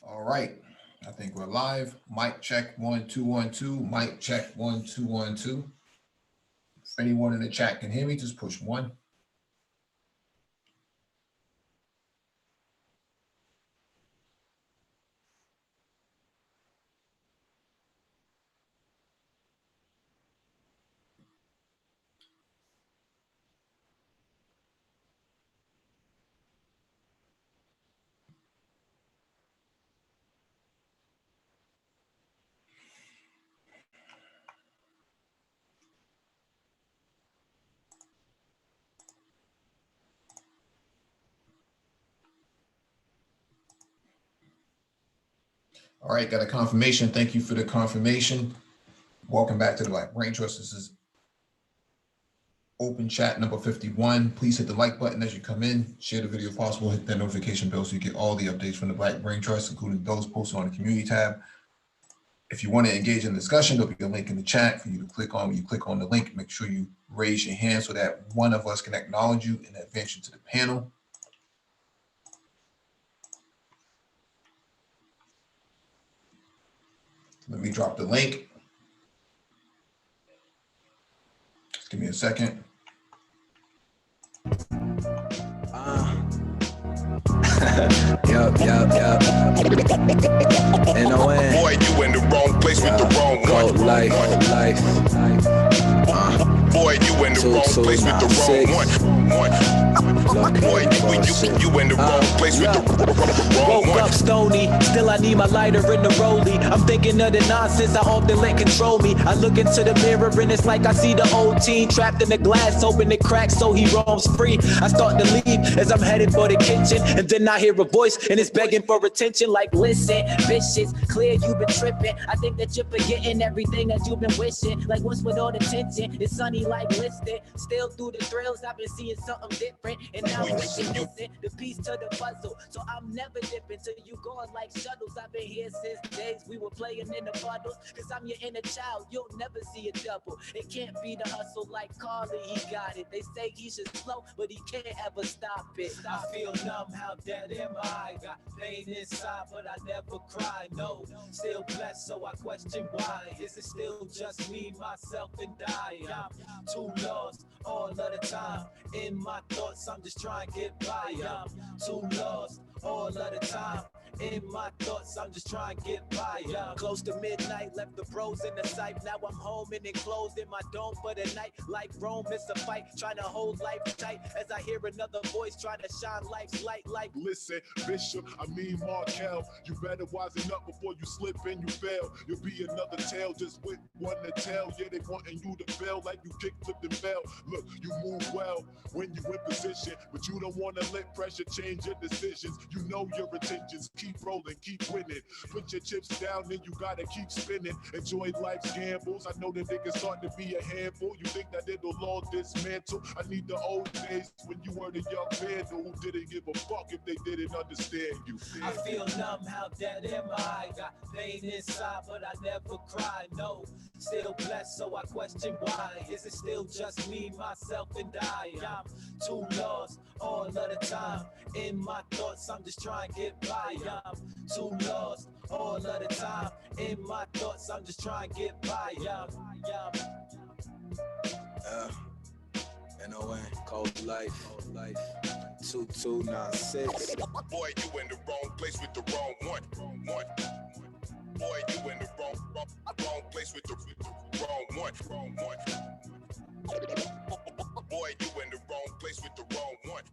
All right. I think we're live. Mic check 1 2 1 2. Mic check 1 2 1 2. If anyone in the chat can hear me, just push one. All right, got a confirmation. Thank you for the confirmation. Welcome back to the Black Brain Trust. This is open chat number 51. Please hit the like button as you come in. Share the video if possible. Hit that notification bell so you get all the updates from the Black Brain Trust, including those posted on the community tab. If you want to engage in the discussion, there'll be a link in the chat for you to click on. When you click on the link, make sure you raise your hand so that one of us can acknowledge you and advance you to the panel. Let me drop the link. Just give me a second. Yup. N-O-N. Boy, you in the wrong place with the wrong Cold one. life. Boy, you in the wrong place with the wrong one. Boy, you in the wrong place with the wrong Woke one. up stony, still I need my lighter in the rollie. I'm thinking of the nonsense I often let control me. I look into the mirror and it's like I see the old teen trapped in the glass, hoping it cracks so he roams free. I start to leave as I'm headed for the kitchen, and then I hear a voice and it's begging for attention like, listen, vicious, clear you've been tripping. I think that you're forgetting everything that you've been wishing. Like what's with all the tension? It's sunny like listed. Still through the thrills, I've been seeing something different. And now I'm missing the piece to the puzzle. So I'm never dipping till you going like shuttles. I've been here since days we were playing in the puddles. Cause I'm your inner child, you'll never see a double. It can't be the hustle like Carly, he got it. They say he should slow, but he can't ever stop it. I feel numb, how dead am I? Got pain inside, but I never cry, no. Still blessed, so I question why. Is it still just me, myself, and I? I'm too lost all of the time. In my thoughts, I'm just trying to get by. I'm too lost all of the time. In my thoughts, I'm just trying to get by. Close to midnight, left the bros in the sight. Now I'm home and enclosed in my dome for the night. Like Rome, it's a fight, trying to hold life tight. As I hear another voice trying to shine life's light like. Listen, Bishop, Markel, you better wisen up before you slip and you fail. You'll be another tale just with one to tell. Yeah, they wanting you to fail like you kick, flipped and fell. Look, you move well when you in position, but you don't want to let pressure change your decisions. You know your intentions. Keep rolling, keep winning. Put your chips down, then you gotta keep spinning. Enjoy life's gambles. I know that they can start to be a handful. You think that it'll all dismantle? I need the old days when you were the young vandal who didn't give a fuck if they didn't understand you. I feel numb, how dead am I? Got pain inside, but I never cry, no. Still blessed, so I question why. Is it still just me, myself, and I? I'm too lost all of the time. In my thoughts, I'm just trying to get by. I'm too lost all of the time. In my thoughts, I'm just trying to get by. N-O-N. Cold life. 2296. Boy, you in the wrong place with the wrong one. Boy, you in the wrong place with the wrong one. Boy, you in the wrong place with the wrong one.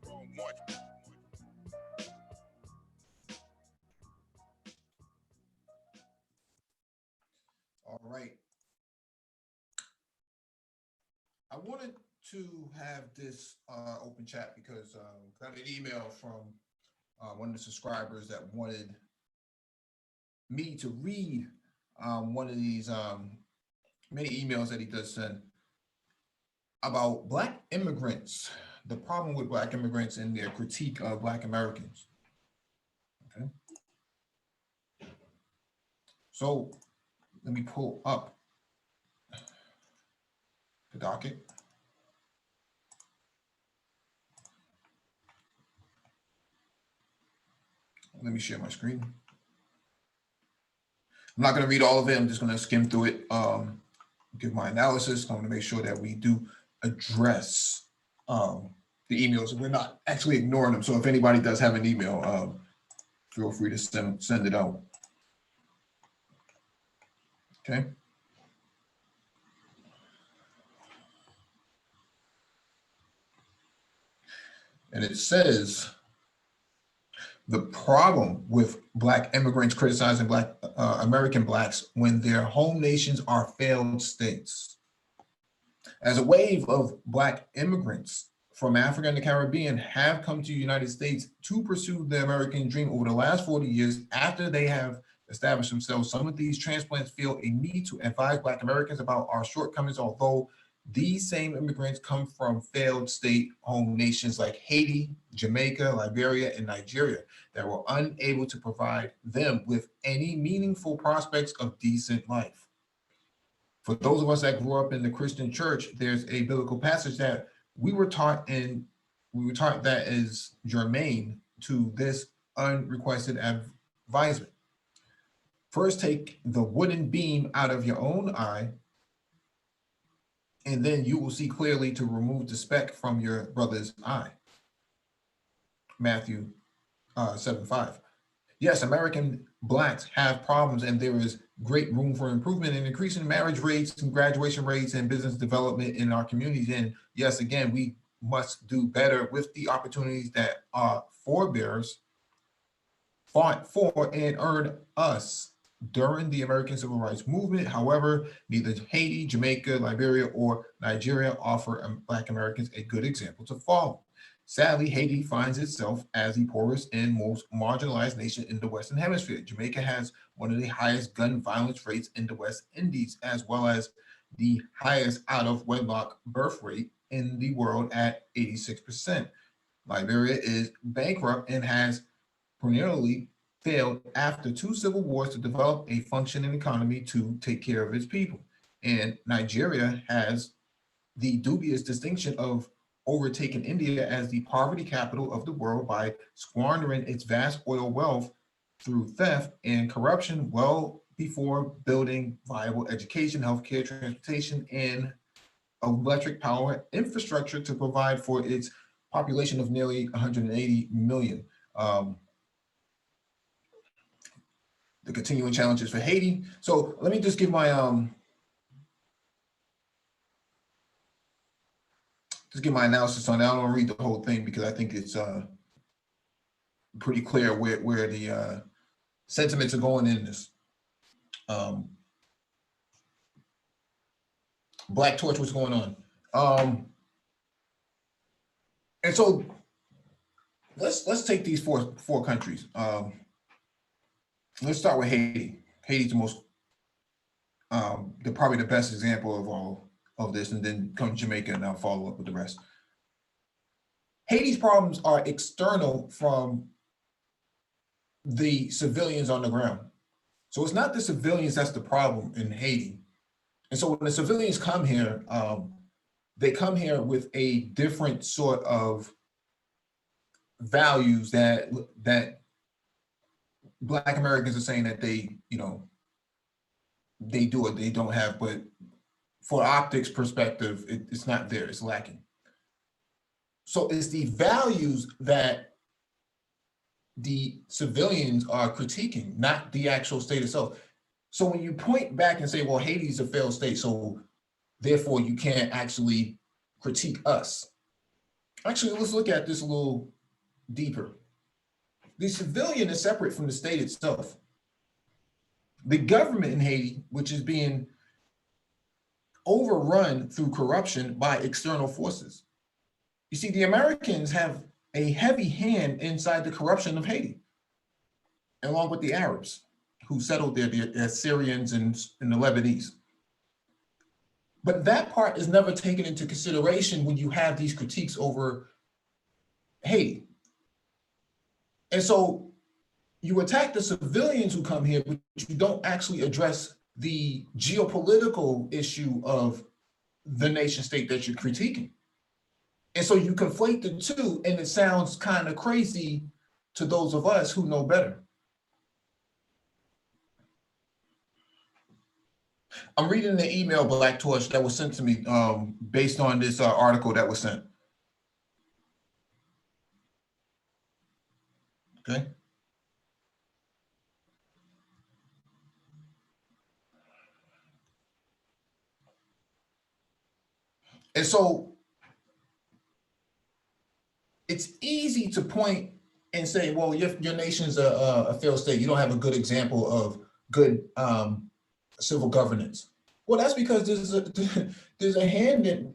All right. I wanted to have this open chat because I got an email from one of the subscribers that wanted me to read one of these many emails that he does send about Black immigrants, the problem with Black immigrants and their critique of Black Americans. Okay. So let me pull up the docket. Let me share my screen. I'm not going to read all of it. I'm just going to skim through it, give my analysis. I want to make sure that we do address the emails. We're not actually ignoring them. So if anybody does have an email, feel free to send it out. Okay. And it says, the problem with Black immigrants criticizing Black American Blacks when their home nations are failed states. As a wave of Black immigrants from Africa and the Caribbean have come to the United States to pursue the American dream over the last 40 years, after they have established themselves, some of these transplants feel a need to advise Black Americans about our shortcomings, although these same immigrants come from failed state home nations like Haiti, Jamaica, Liberia, and Nigeria that were unable to provide them with any meaningful prospects of decent life. For those of us that grew up in the Christian church, there's a biblical passage that we were taught that is germane to this unrequested advisement. First, take the wooden beam out of your own eye, and then you will see clearly to remove the speck from your brother's eye. Matthew 7:5. Yes, American Blacks have problems, and there is great room for improvement in increasing marriage rates and graduation rates and business development in our communities. And yes, again, we must do better with the opportunities that our forebears fought for and earned us during the American Civil Rights Movement. However, neither Haiti, Jamaica, Liberia, or Nigeria offer Black Americans a good example to follow. Sadly, Haiti finds itself as the poorest and most marginalized nation in the Western Hemisphere. Jamaica has one of the highest gun violence rates in the West Indies, as well as the highest out-of-wedlock birth rate in the world at 86%. Liberia is bankrupt and has perennially failed after 2 civil wars to develop a functioning economy to take care of its people. And Nigeria has the dubious distinction of overtaking India as the poverty capital of the world by squandering its vast oil wealth through theft and corruption well before building viable education, healthcare, transportation, and electric power infrastructure to provide for its population of nearly 180 million. The continuing challenges for Haiti. So let me just give my analysis on that. I don't want to read the whole thing because I think it's pretty clear where the sentiments are going in this. Black Torch, what's going on? And so let's take these four countries. Let's start with Haiti. Haiti's the most, probably the best example of all of this, and then come Jamaica, and I'll follow up with the rest. Haiti's problems are external from the civilians on the ground. So it's not the civilians that's the problem in Haiti. And so when the civilians come here, they come here with a different sort of values that Black Americans are saying that they do it, they don't have, but for optics perspective, it's not there, it's lacking. So it's the values that the civilians are critiquing, not the actual state itself. So when you point back and say, well, Haiti's a failed state, so therefore you can't actually critique us. Actually, let's look at this a little deeper. The civilian is separate from the state itself. The government in Haiti, which is being overrun through corruption by external forces. You see, the Americans have a heavy hand inside the corruption of Haiti, along with the Arabs who settled there, the Assyrians and the Lebanese. But that part is never taken into consideration when you have these critiques over Haiti. And so you attack the civilians who come here, but you don't actually address the geopolitical issue of the nation state that you're critiquing. And so you conflate the two, and it sounds kind of crazy to those of us who know better. I'm reading the email, Black Torch, that was sent to me based on this article that was sent. Okay. And so it's easy to point and say, well, your nation's a failed state. You don't have a good example of good civil governance. Well, that's because there's a hand in,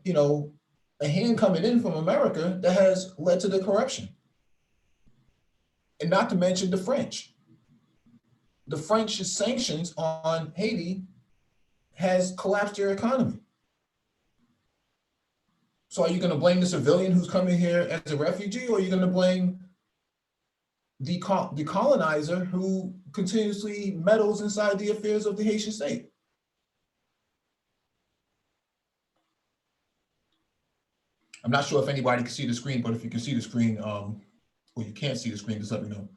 a hand coming in from America that has led to the corruption. And not to mention the French. The French's sanctions on Haiti has collapsed their economy. So are you going to blame the civilian who's coming here as a refugee, or are you going to blame the colonizer who continuously meddles inside the affairs of the Haitian state? I'm not sure if anybody can see the screen, but if you can see the screen, or you can't see the screen, just let me know.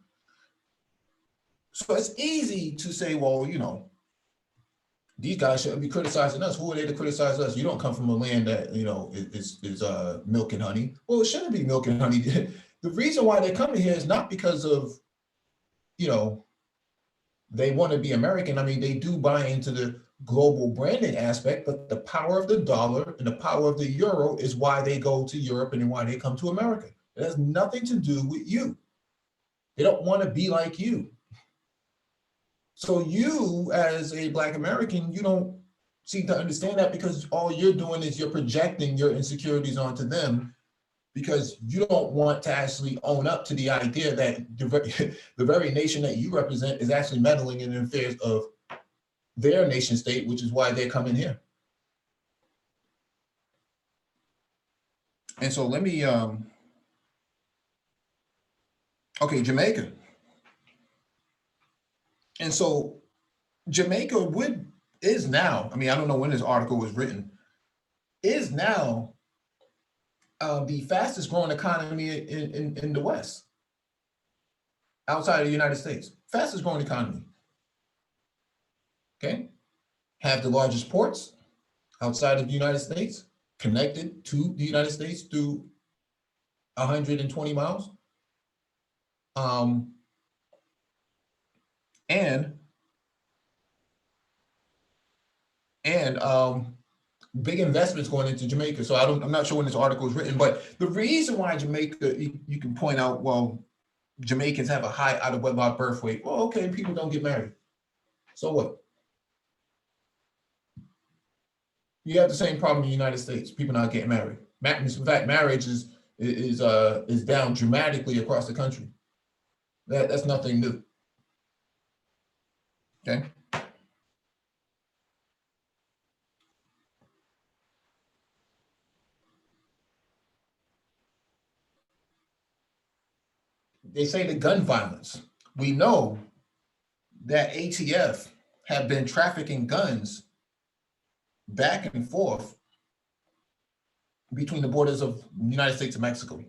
So it's easy to say, well, these guys shouldn't be criticizing us. Who are they to criticize us? You don't come from a land that, is milk and honey. Well, it shouldn't be milk and honey. The reason why they're coming here is not because of, they want to be American. I mean, they do buy into the global branding aspect, but the power of the dollar and the power of the euro is why they go to Europe and why they come to America. It has nothing to do with you. They don't want to be like you. So you, as a Black American, you don't seem to understand that, because all you're doing is you're projecting your insecurities onto them, because you don't want to actually own up to the idea that the very nation that you represent is actually meddling in the affairs of their nation state, which is why they're coming here. And so let me, okay, Jamaica. And so Jamaica is now, I mean, I don't know when this article was written, is now the fastest growing economy in the West, outside of the United States. Fastest growing economy. Okay. Have the largest ports outside of the United States, connected to the United States through 120 miles. And big investments going into Jamaica. So I'm not sure when this article is written, but the reason why Jamaica, you can point out, well, Jamaicans have a high out of wedlock birth rate. Well, okay, people don't get married. So what? You have the same problem in the United States. People not getting married. In fact, marriage is down dramatically across the country. That's nothing new. Okay. They say the gun violence. We know that ATF have been trafficking guns back and forth between the borders of the United States and Mexico.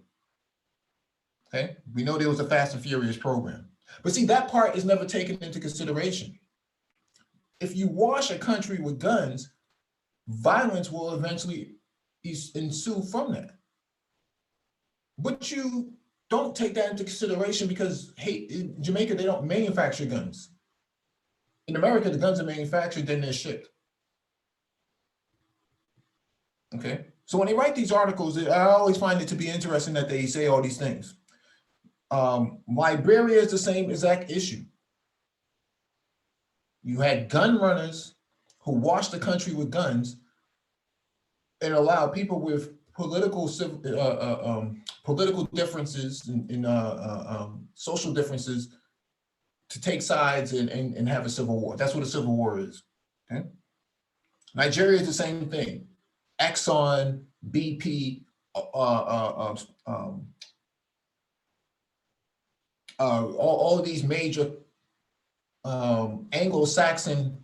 Okay, we know there was a Fast and Furious program, but see, that part is never taken into consideration. If you wash a country with guns, violence will eventually ensue from that. But you don't take that into consideration, because in Jamaica, they don't manufacture guns. In America, the guns are manufactured, then they're shipped. Okay, so when they write these articles, I always find it to be interesting that they say all these things. Liberia is the same exact issue. You had gun runners who washed the country with guns and allowed people with political differences and social differences to take sides and have a civil war. That's what a civil war is. Okay? Nigeria is the same thing. Exxon, BP, all of these major Anglo-Saxon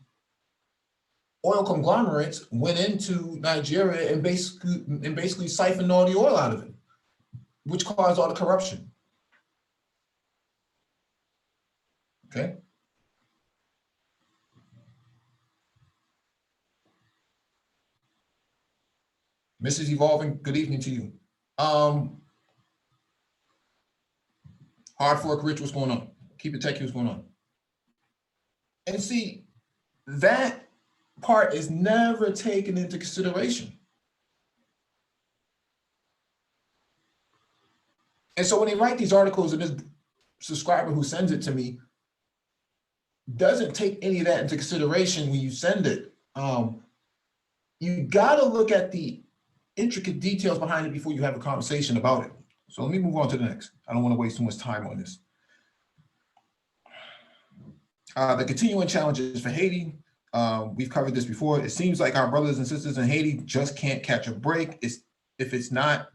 oil conglomerates went into Nigeria and basically siphoned all the oil out of it, which caused all the corruption. Okay. Mrs. Evolving, good evening to you. Hard Fork Rich, what's going on? Keep it techie, what's going on? And see, that part is never taken into consideration. And so when they write these articles, and this subscriber who sends it to me doesn't take any of that into consideration when you send it. You got to look at the intricate details behind it before you have a conversation about it. So let me move on to the next. I don't want to waste too much time on this. The continuing challenges for Haiti. We've covered this before. It seems like our brothers and sisters in Haiti just can't catch a break. If it's not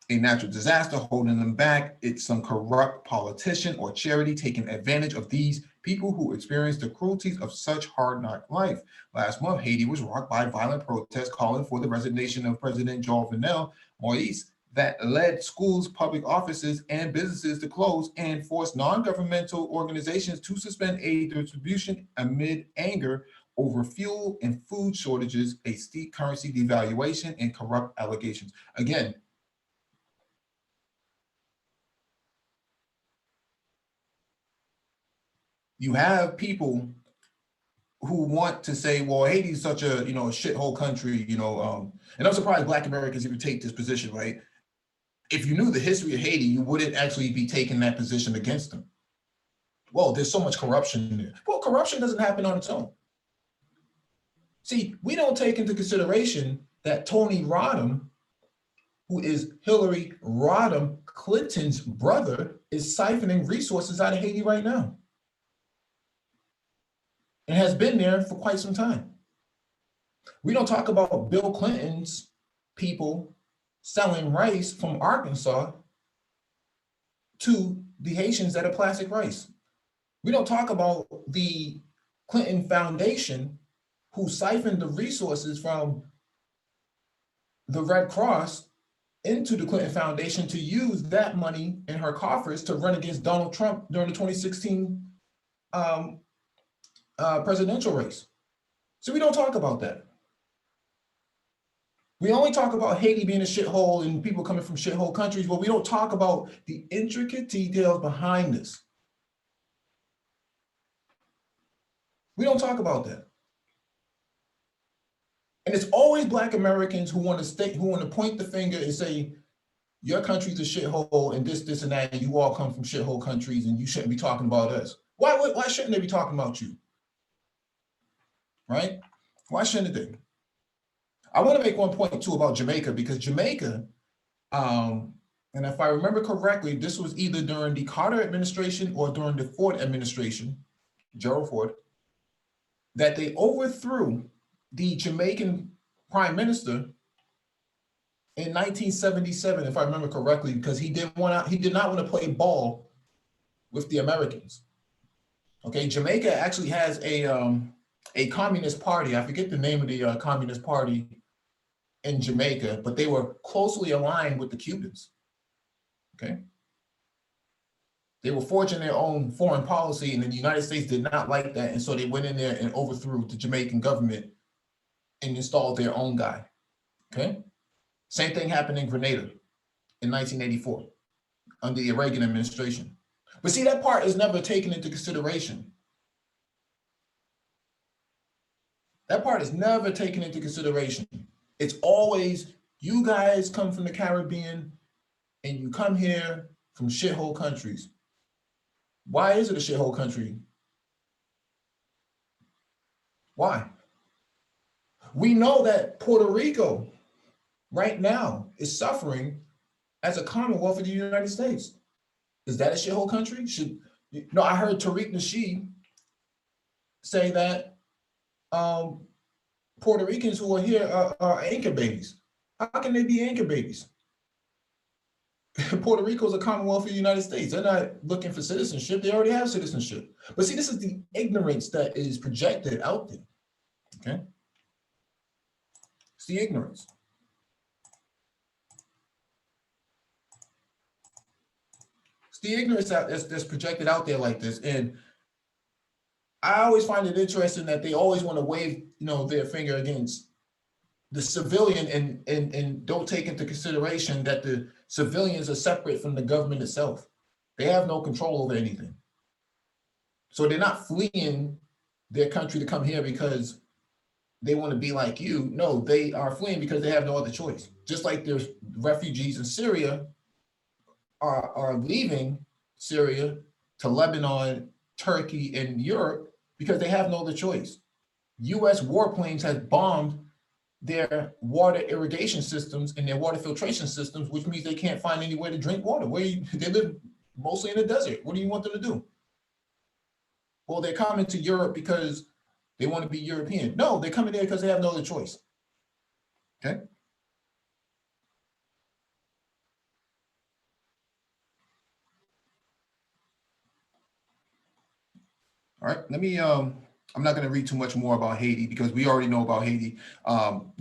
a natural disaster holding them back, it's some corrupt politician or charity taking advantage of these people who experience the cruelties of such hard-knock life. Last month, Haiti was rocked by violent protests calling for the resignation of President Jovenel Moise that led schools, public offices, and businesses to close and forced non-governmental organizations to suspend aid distribution amid anger over fuel and food shortages, a steep currency devaluation, and corrupt allegations. Again, you have people who want to say, well, Haiti's such a, a shithole country, and I'm surprised Black Americans even take this position, right? If you knew the history of Haiti, you wouldn't actually be taking that position against them. Well, there's so much corruption there. Well, corruption doesn't happen on its own. See, we don't take into consideration that Tony Rodham, who is Hillary Rodham Clinton's brother, is siphoning resources out of Haiti right now. And has been there for quite some time. We don't talk about Bill Clinton's people selling rice from Arkansas to the Haitians that are plastic rice. We don't talk about the Clinton Foundation who siphoned the resources from the Red Cross into the Clinton Foundation to use that money in her coffers to run against Donald Trump during the 2016 presidential race. So we don't talk about that. We only talk about Haiti being a shithole and people coming from shithole countries, but we don't talk about the intricate details behind this. We don't talk about that. And it's always Black Americans who want to point the finger and say, your country's a shithole and this and that, and you all come from shithole countries and you shouldn't be talking about us. Why shouldn't they be talking about you? Right? Why shouldn't they? I want to make one point too about Jamaica, because Jamaica, and if I remember correctly, this was either during the Carter administration or during the Ford administration, Gerald Ford, that they overthrew the Jamaican prime minister in 1977, if I remember correctly, because he did not want to play ball with the Americans. Okay, Jamaica actually has a communist party. I forget the name of the communist party in Jamaica, but they were closely aligned with the Cubans. Okay, they were forging their own foreign policy, and the United States did not like that, and so they went in there and overthrew the Jamaican government and installed their own guy. Okay, same thing happened in Grenada in 1984 under the Reagan administration. But see, that part is never taken into consideration. That part is never taken into consideration. It's always, you guys come from the Caribbean and you come here from shithole countries. Why is it a shithole country? Why? We know that Puerto Rico right now is suffering as a Commonwealth of the United States. Is that a shithole country? I heard Tariq Nasheed say that Puerto Ricans who are here are anchor babies. How can they be anchor babies? Puerto Rico is a Commonwealth of the United States. They're not looking for citizenship. They already have citizenship. But see, this is the ignorance that is projected out there. Okay? It's the ignorance. It's the ignorance that's projected out there like this. And I always find it interesting that they always want to wave, their finger against the civilian and don't take into consideration that the civilians are separate from the government itself. They have no control over anything. So they're not fleeing their country to come here because they want to be like you. No, they are fleeing because they have no other choice. Just like there's refugees in Syria are leaving Syria to Lebanon, Turkey, and Europe because they have no other choice. US warplanes have bombed their water irrigation systems and their water filtration systems, which means they can't find anywhere to drink water. They live mostly in the desert. What do you want them to do? Well, they're coming to Europe because they want to be European. No, they're coming there because they have no other choice. Okay. All right, let me, I'm not going to read too much more about Haiti because we already know about Haiti.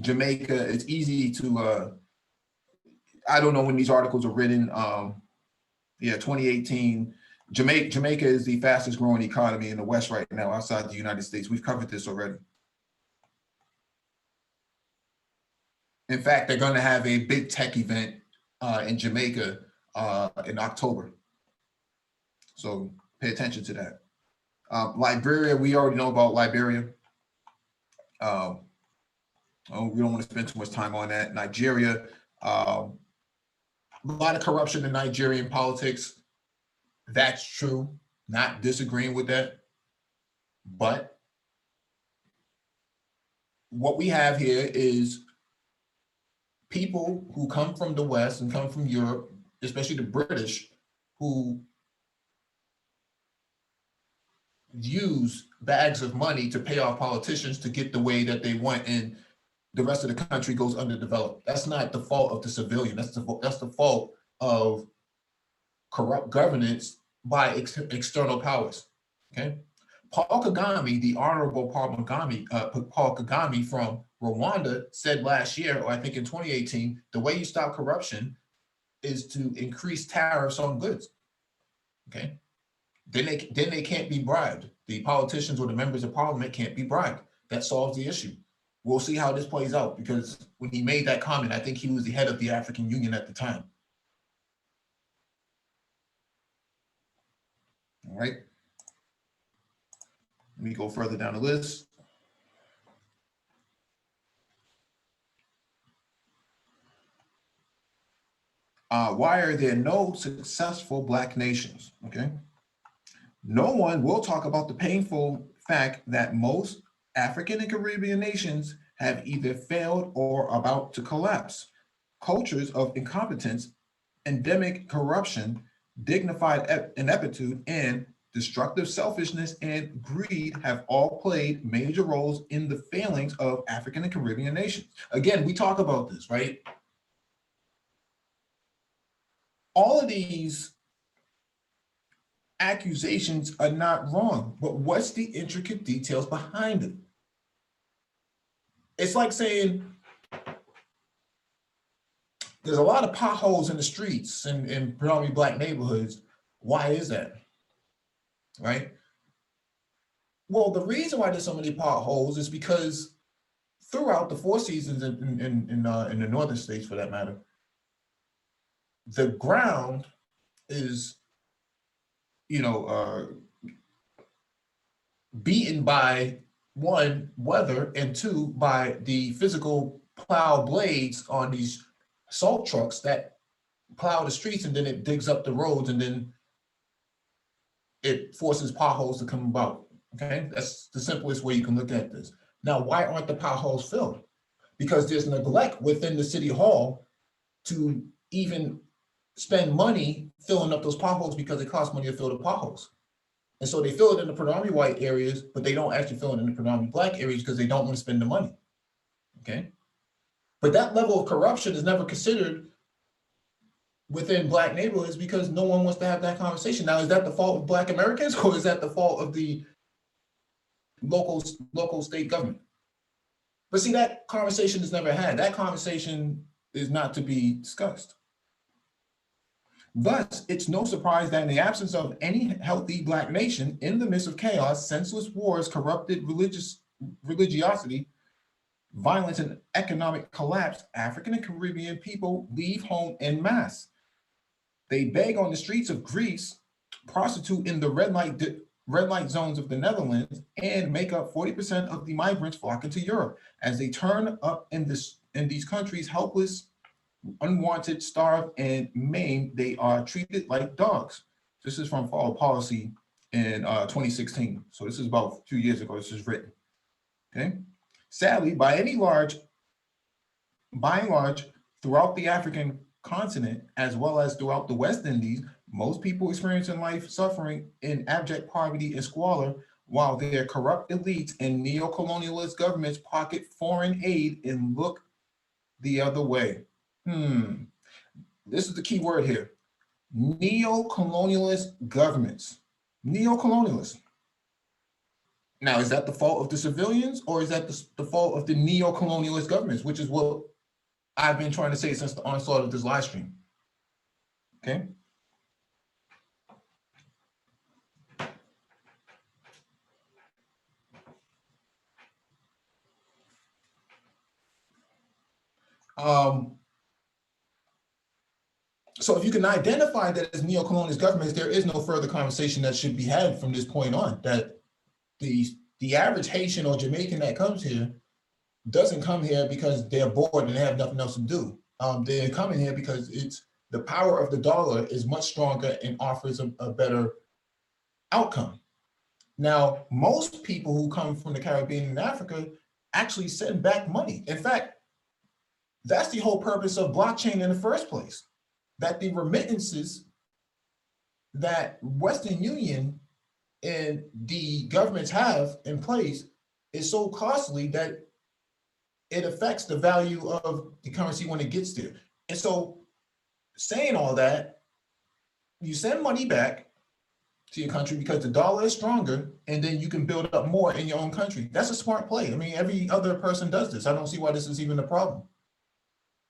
Jamaica, it's easy to, I don't know when these articles are written. Yeah, 2018. Jamaica is the fastest growing economy in the West right now outside the United States. We've covered this already. In fact, they're going to have a big tech event in Jamaica in October. So pay attention to that. Liberia, we already know about Liberia. Oh, we don't want to spend too much time on that. Nigeria, a lot of corruption in Nigerian politics. That's true. Not disagreeing with that. But what we have here is people who come from the West and come from Europe, especially the British, who use bags of money to pay off politicians to get the way that they want, and the rest of the country goes underdeveloped. That's not the fault of the civilian. That's the fault of corrupt governance by external powers. Okay, Paul Kagame, the Honorable Paul Kagame from Rwanda, said last year, or I think in 2018, the way you stop corruption is to increase tariffs on goods. Okay. Then they can't be bribed. The politicians or the members of parliament can't be bribed. That solves the issue. We'll see how this plays out, because when he made that comment, I think he was the head of the African Union at the time. All right. Let me go further down the list. Why are there no successful Black nations? Okay. No one will talk about the painful fact that most African and Caribbean nations have either failed or are about to collapse. Cultures of incompetence, endemic corruption, dignified ineptitude, and destructive selfishness and greed have all played major roles in the failings of African and Caribbean nations. Again, we talk about this, right? All of these accusations are not wrong, but what's the intricate details behind it? It's like saying there's a lot of potholes in the streets in predominantly Black neighborhoods. Why is that? Right? Well, the reason why there's so many potholes is because throughout the four seasons in the northern states, for that matter, the ground is, beaten by one, weather, and two, by the physical plow blades on these salt trucks that plow the streets, and then it digs up the roads, and then it forces potholes to come about. Okay, that's the simplest way you can look at this. Now, why aren't the potholes filled? Because there's neglect within the city hall to even spend money filling up those potholes, because it costs money to fill the potholes. And so they fill it in the predominantly white areas, but they don't actually fill it in the predominantly Black areas because they don't want to spend the money. Okay. But that level of corruption is never considered within Black neighborhoods because no one wants to have that conversation. Now, is that the fault of Black Americans, or is that the fault of the local state government? But see, that conversation is never had. That conversation is not to be discussed. Thus, it's no surprise that in the absence of any healthy Black nation, in the midst of chaos, senseless wars, corrupted religiosity, violence, and economic collapse, African and Caribbean people leave home en masse. They beg on the streets of Greece, prostitute in the red light zones of the Netherlands, and make up 40% of the migrants flocking to Europe. As they turn up in these countries, helpless, unwanted, starved, and maimed, they are treated like dogs. This is from Foreign Policy in 2016. So this is about a few years ago. This is written. Okay. Sadly, by and large, throughout the African continent, as well as throughout the West Indies, most people experiencing life suffering in abject poverty and squalor, while their corrupt elites and neo-colonialist governments pocket foreign aid and look the other way. This is the key word here. Neo-colonialist governments. Neo-colonialists. Now, is that the fault of the civilians, or is that the fault of the neo-colonialist governments, which is what I've been trying to say since the onslaught of this live stream? Okay. So if you can identify that as neo-colonialist governments, there is no further conversation that should be had from this point on, that the average Haitian or Jamaican that comes here doesn't come here because they're bored and they have nothing else to do. They're coming here because the power of the dollar is much stronger and offers a better outcome. Now, most people who come from the Caribbean and Africa actually send back money. In fact, that's the whole purpose of blockchain in the first place, that the remittances that Western Union and the governments have in place is so costly that it affects the value of the currency when it gets there. And so saying all that, you send money back to your country because the dollar is stronger, and then you can build up more in your own country. That's a smart play. I mean, every other person does this. I don't see why this is even a problem.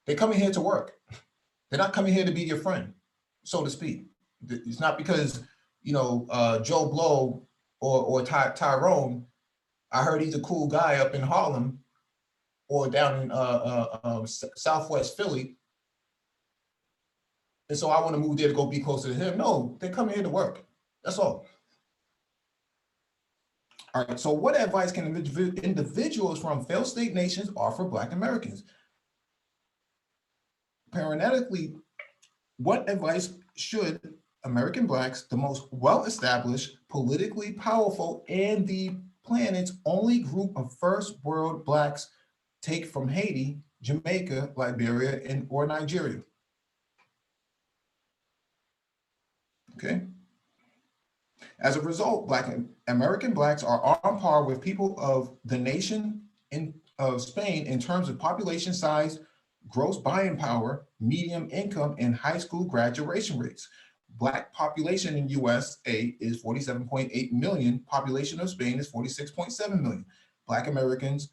They're coming here to work. They're not coming here to be your friend, so to speak. It's not because, Joe Blow or Tyrone, I heard he's a cool guy up in Harlem or down in Southwest Philly, and so I want to move there to go be closer to him. No, they're coming here to work. That's all. All right, so what advice can individuals from failed state nations offer Black Americans? Parenthetically, what advice should American Blacks, the most well-established, politically powerful, and the planet's only group of first world Blacks, take from Haiti, Jamaica, Liberia, or Nigeria? Okay. As a result, American Blacks are on par with people of the nation of Spain in terms of population size, gross buying power, medium income, and high school graduation rates. Black population in USA is 47.8 million. Population of Spain is 46.7 million. Black Americans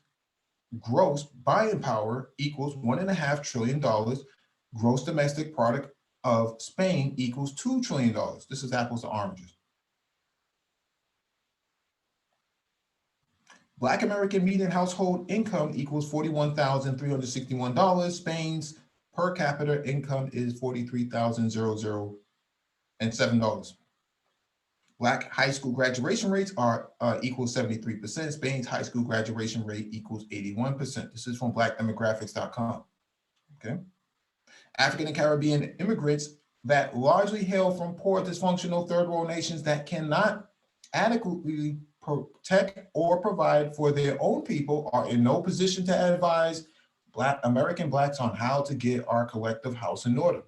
gross buying power equals $1.5 trillion. Gross domestic product of Spain equals $2 trillion. This is apples to oranges. Black American median household income equals $41,361. Spain's per capita income is $43,007. Black high school graduation rates are equals 73%. Spain's high school graduation rate equals 81%. This is from blackdemographics.com. Okay. African and Caribbean immigrants that largely hail from poor, dysfunctional third world nations that cannot adequately protect or provide for their own people are in no position to advise American Blacks on how to get our collective house in order.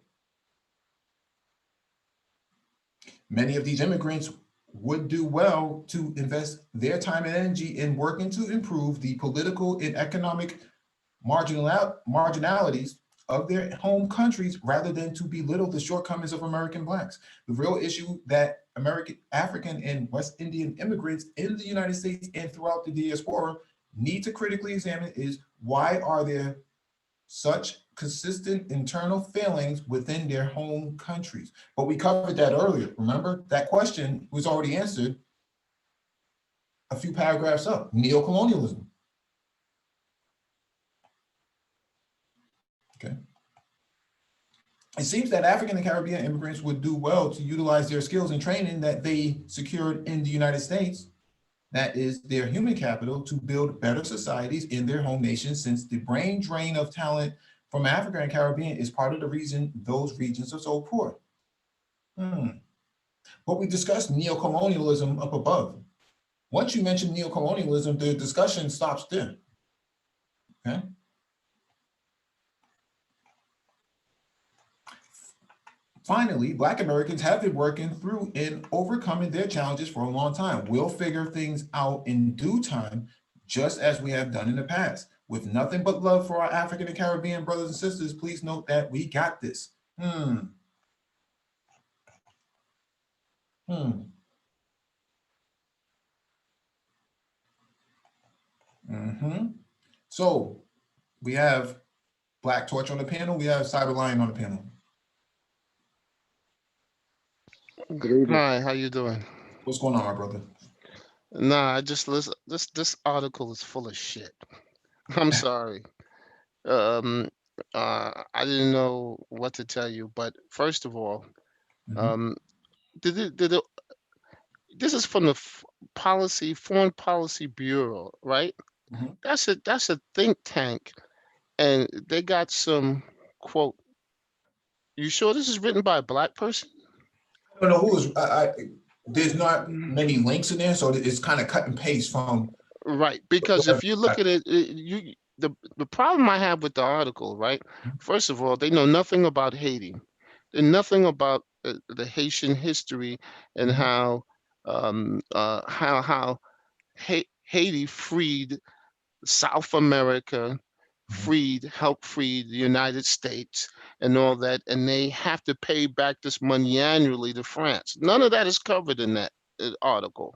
Many of these immigrants would do well to invest their time and energy in working to improve the political and economic marginalities of their home countries rather than to belittle the shortcomings of American Blacks. The real issue that African and West Indian immigrants in the United States and throughout the diaspora need to critically examine is, why are there such consistent internal failings within their home countries? But we covered that earlier. Remember, that question was already answered a few paragraphs up. Neocolonialism. It seems that African and Caribbean immigrants would do well to utilize their skills and training that they secured in the United States, that is their human capital, to build better societies in their home nation, since the brain drain of talent from Africa and Caribbean is part of the reason those regions are so poor. But we discussed neocolonialism up above. Once you mention neocolonialism, the discussion stops there. Okay. Finally, Black Americans have been working through and overcoming their challenges for a long time. We'll figure things out in due time, just as we have done in the past. With nothing but love for our African and Caribbean brothers and sisters, please note that we got this. So we have Black Torch on the panel. We have Cyber Lion on the panel. Good evening. Hi, how you doing? What's going on, my brother? Nah, I just listen. This article is full of shit. I'm sorry. Um, I didn't know what to tell you, but first of all, um, did it, this is from the Foreign Policy Bureau, right? That's a think tank, and they got some quote. You sure this is written by a black person? I don't know who is. There's not many links in there, so it's kind of cut and paste from. Right, because if you look at it, the problem I have with the article, right? First of all, they know nothing about Haiti. They know nothing about the Haitian history and how Haiti freed South America, helped free the United States and all that, and they have to pay back this money annually to France. None of that is covered in that article.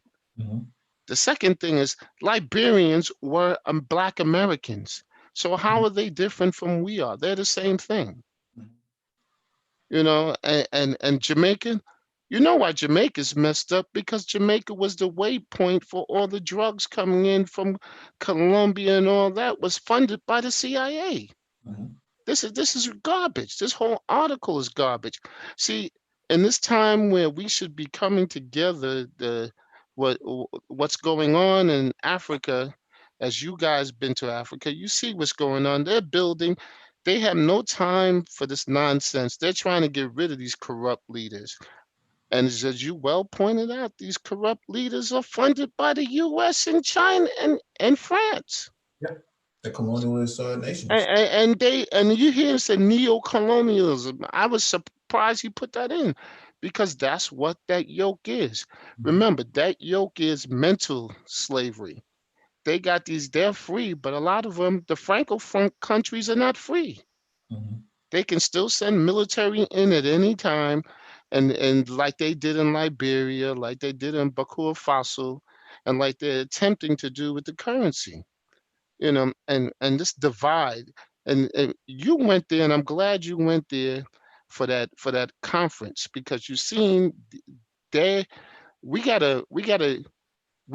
The second thing is Liberians were Black Americans. So how are they different from we are? They're the same thing. You know, and Jamaican, you know why Jamaica's messed up? Because Jamaica was the waypoint for all the drugs coming in from Colombia, and all that was funded by the CIA. This is garbage. This whole article is garbage. See, in this time where we should be coming together, what's going on in Africa, as you guys been to Africa, you see what's going on. They're building. They have no time for this nonsense. They're trying to get rid of these corrupt leaders. And as you well pointed out, these corrupt leaders are funded by the U.S. and China and France. Yeah, the colonialist nations. And you hear it said neo-colonialism. I was surprised you put that in, because that's what that yoke is. Remember, that yoke is mental slavery. They got these, they're free, but a lot of them, the Francophone countries, are not free. They can still send military in at any time, and like they did in Liberia, like they did in Burkina Faso, and like they're attempting to do with the currency. You know, and this divide, and you went there, and I'm glad you went there for that conference, because you seen there we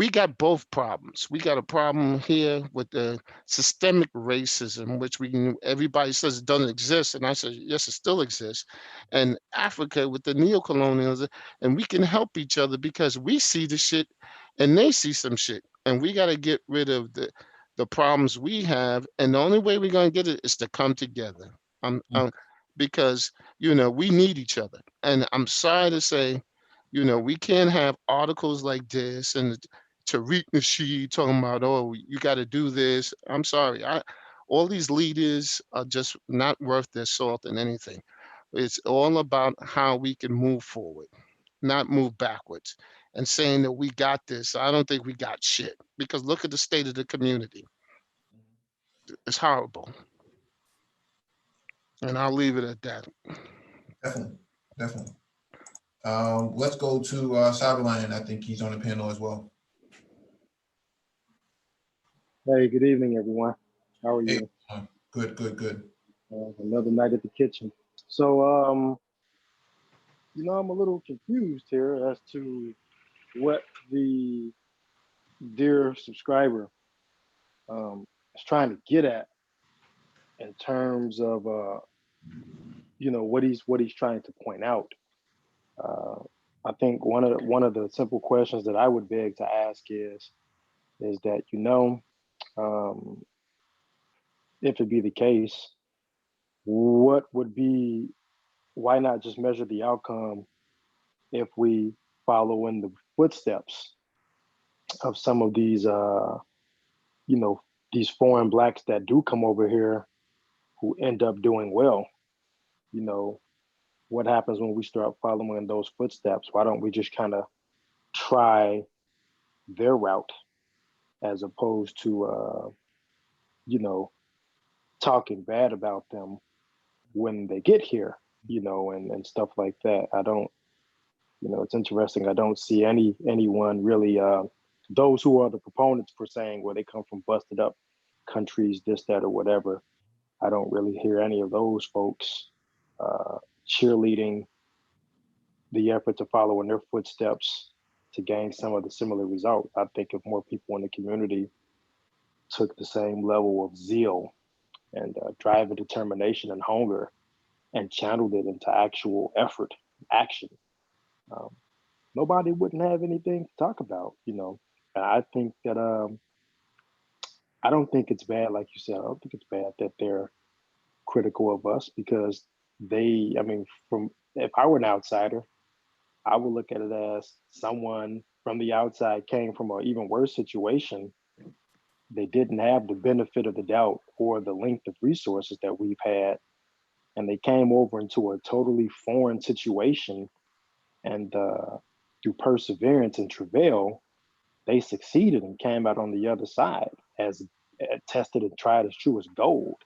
got both problems. We got a problem here with the systemic racism, which everybody says it doesn't exist, and I said yes, it still exists. And Africa with the neocolonialism, and we can help each other because we see the shit, and they see some shit, and we got to get rid of the problems we have. And the only way we're gonna get it is to come together. Because we need each other. And I'm sorry to say, we can't have articles like this and Tariq Nasheed talking about, oh, you got to do this. I'm sorry. All these leaders are just not worth their salt in anything. It's all about how we can move forward, not move backwards. And saying that we got this, I don't think we got shit, because look at the state of the community. It's horrible. And I'll leave it at that. Definitely. Let's go to Cyberlion. I think he's on the panel as well. Hey, good evening, everyone. How are you? Hey, good. Another night at the kitchen. So, I'm a little confused here as to what the dear subscriber is trying to get at in terms of what he's trying to point out. Uh, I think one of the simple questions that I would beg to ask is that um, if it be the case, what would be why not just measure the outcome if we follow in the footsteps of some of you know these foreign blacks that do come over here who end up doing well? You know, what happens when we start following in those footsteps? Why don't we just kind of try their route as opposed to you know talking bad about them when they get here, and stuff like that. I don't, it's interesting. I don't see anyone really, those who are the proponents for saying where they come from busted up countries, this, that, or whatever. I don't really hear any of those folks uh, cheerleading the effort to follow in their footsteps to gain some of the similar results. I think if more people in the community took the same level of zeal and drive and determination and hunger and channeled it into actual effort, action, um, nobody wouldn't have anything to talk about. And I think that I don't think it's bad, like you said. I don't think it's bad that they're critical of us because I mean, from if I were an outsider, I would look at it as someone from the outside came from an even worse situation. They didn't have the benefit of the doubt or the length of resources that we've had, and they came over into a totally foreign situation, and through perseverance and travail, they succeeded and came out on the other side as tested and tried as true as gold.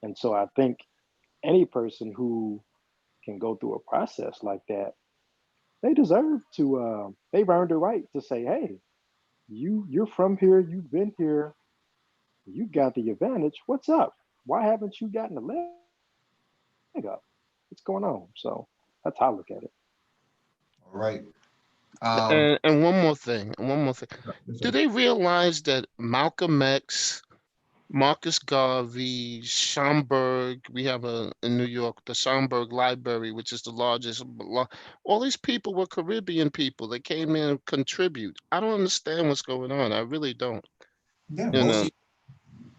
And so I think any person who can go through a process like that, they deserve to. They've earned the right to say, "Hey, you're from here. You've been here. You got the advantage. What's up? Why haven't you gotten a leg up? What's going on?" So that's how I look at it. All right. Um, And one more thing. yes, Do sir. they realize that Malcolm X, Marcus Garvey, Schomburg, we have in New York, the Schomburg Library, which is the largest, all these people were Caribbean people that came in and contribute. I don't understand what's going on. I really don't. Yeah, You know,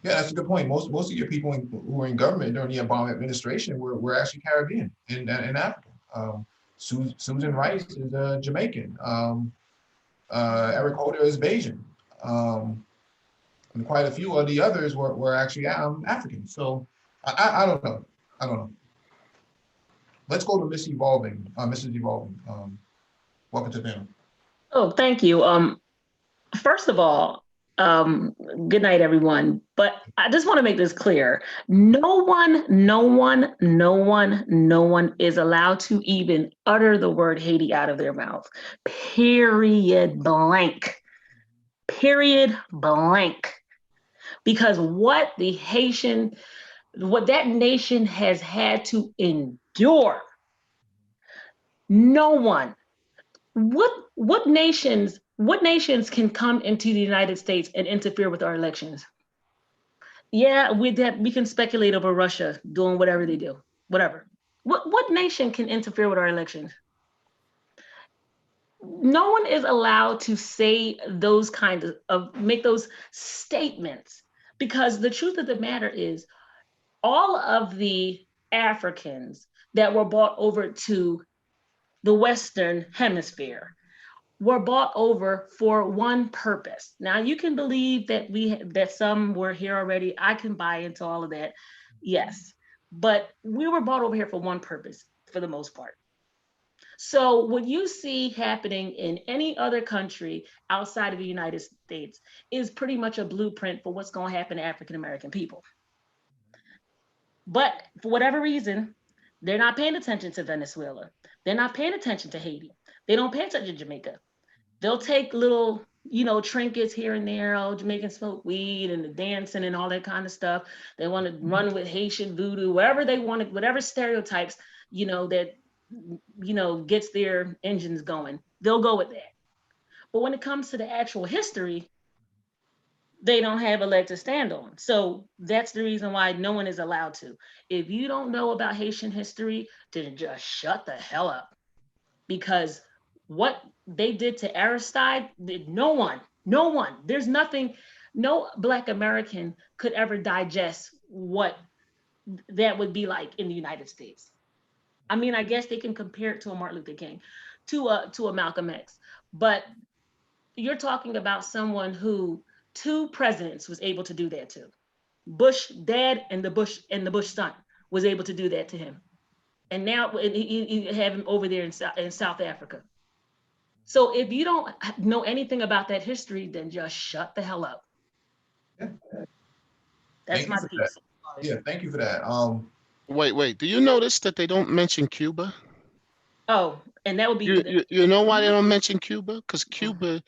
yeah, that's a good point. Most of your people who were in government during the Obama administration were actually Caribbean in Africa. Susan Rice is Jamaican. Eric Holder is Bayesian. Um, and quite a few of the others were actually African. So I don't know. I don't know. Let's go to Miss Evolving. Mrs. Evolving. Welcome to the panel. Oh, thank you. First of all, um, good night, everyone. But I just want to make this clear. No one is allowed to even utter the word Haiti out of their mouth. Period blank. Period blank. Because what that nation has had to endure, no one. What nations can come into the United States and interfere with our elections? Yeah, we can speculate over Russia doing whatever they do, whatever. What nation can interfere with our elections? No one is allowed to say those kinds of make those statements, because the truth of the matter is all of the Africans that were brought over to the Western Hemisphere were bought over for one purpose. Now you can believe that some were here already. I can buy into all of that. Yes. But we were bought over here for one purpose for the most part. So what you see happening in any other country outside of the United States is pretty much a blueprint for what's going to happen to African American people. But for whatever reason, they're not paying attention to Venezuela. They're not paying attention to Haiti. They don't pay attention to Jamaica. They'll take little, trinkets here and there. Oh, Jamaicans smoke weed and the dancing and all that kind of stuff. They want to run with Haitian voodoo, wherever they want to, whatever stereotypes, that, gets their engines going. They'll go with that. But when it comes to the actual history, they don't have a leg to stand on. So that's the reason why no one is allowed to. If you don't know about Haitian history, then just shut the hell up. Because what they did to Aristide, no one, there's nothing, no Black American could ever digest what that would be like in the United States. I mean, I guess they can compare it to a Martin Luther King, to a Malcolm X, but you're talking about someone who two presidents was able to do that to. Bush dad and the Bush son was able to do that to him, and now you have him over there in South Africa. So if you don't know anything about that history, then just shut the hell up. Yeah. That's Thank my you for that. piece. Yeah, thank you for that. Wait. Do you notice that they don't mention Cuba? Oh, and that would be You know why they don't mention Cuba? Because Cuba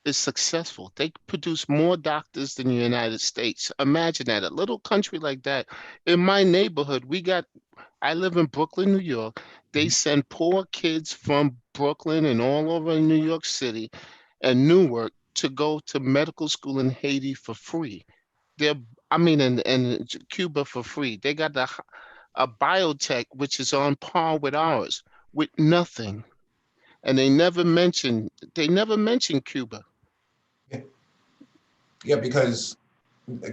is successful. They produce more doctors than the United States. Imagine that, a little country like that. In my neighborhood, I live in Brooklyn, New York. They send poor kids from Brooklyn and all over New York City and Newark to go to medical school in Haiti for free. They're, I mean, in Cuba for free. They got a biotech which is on par with ours, with nothing. And they never mention Cuba. yeah, yeah, because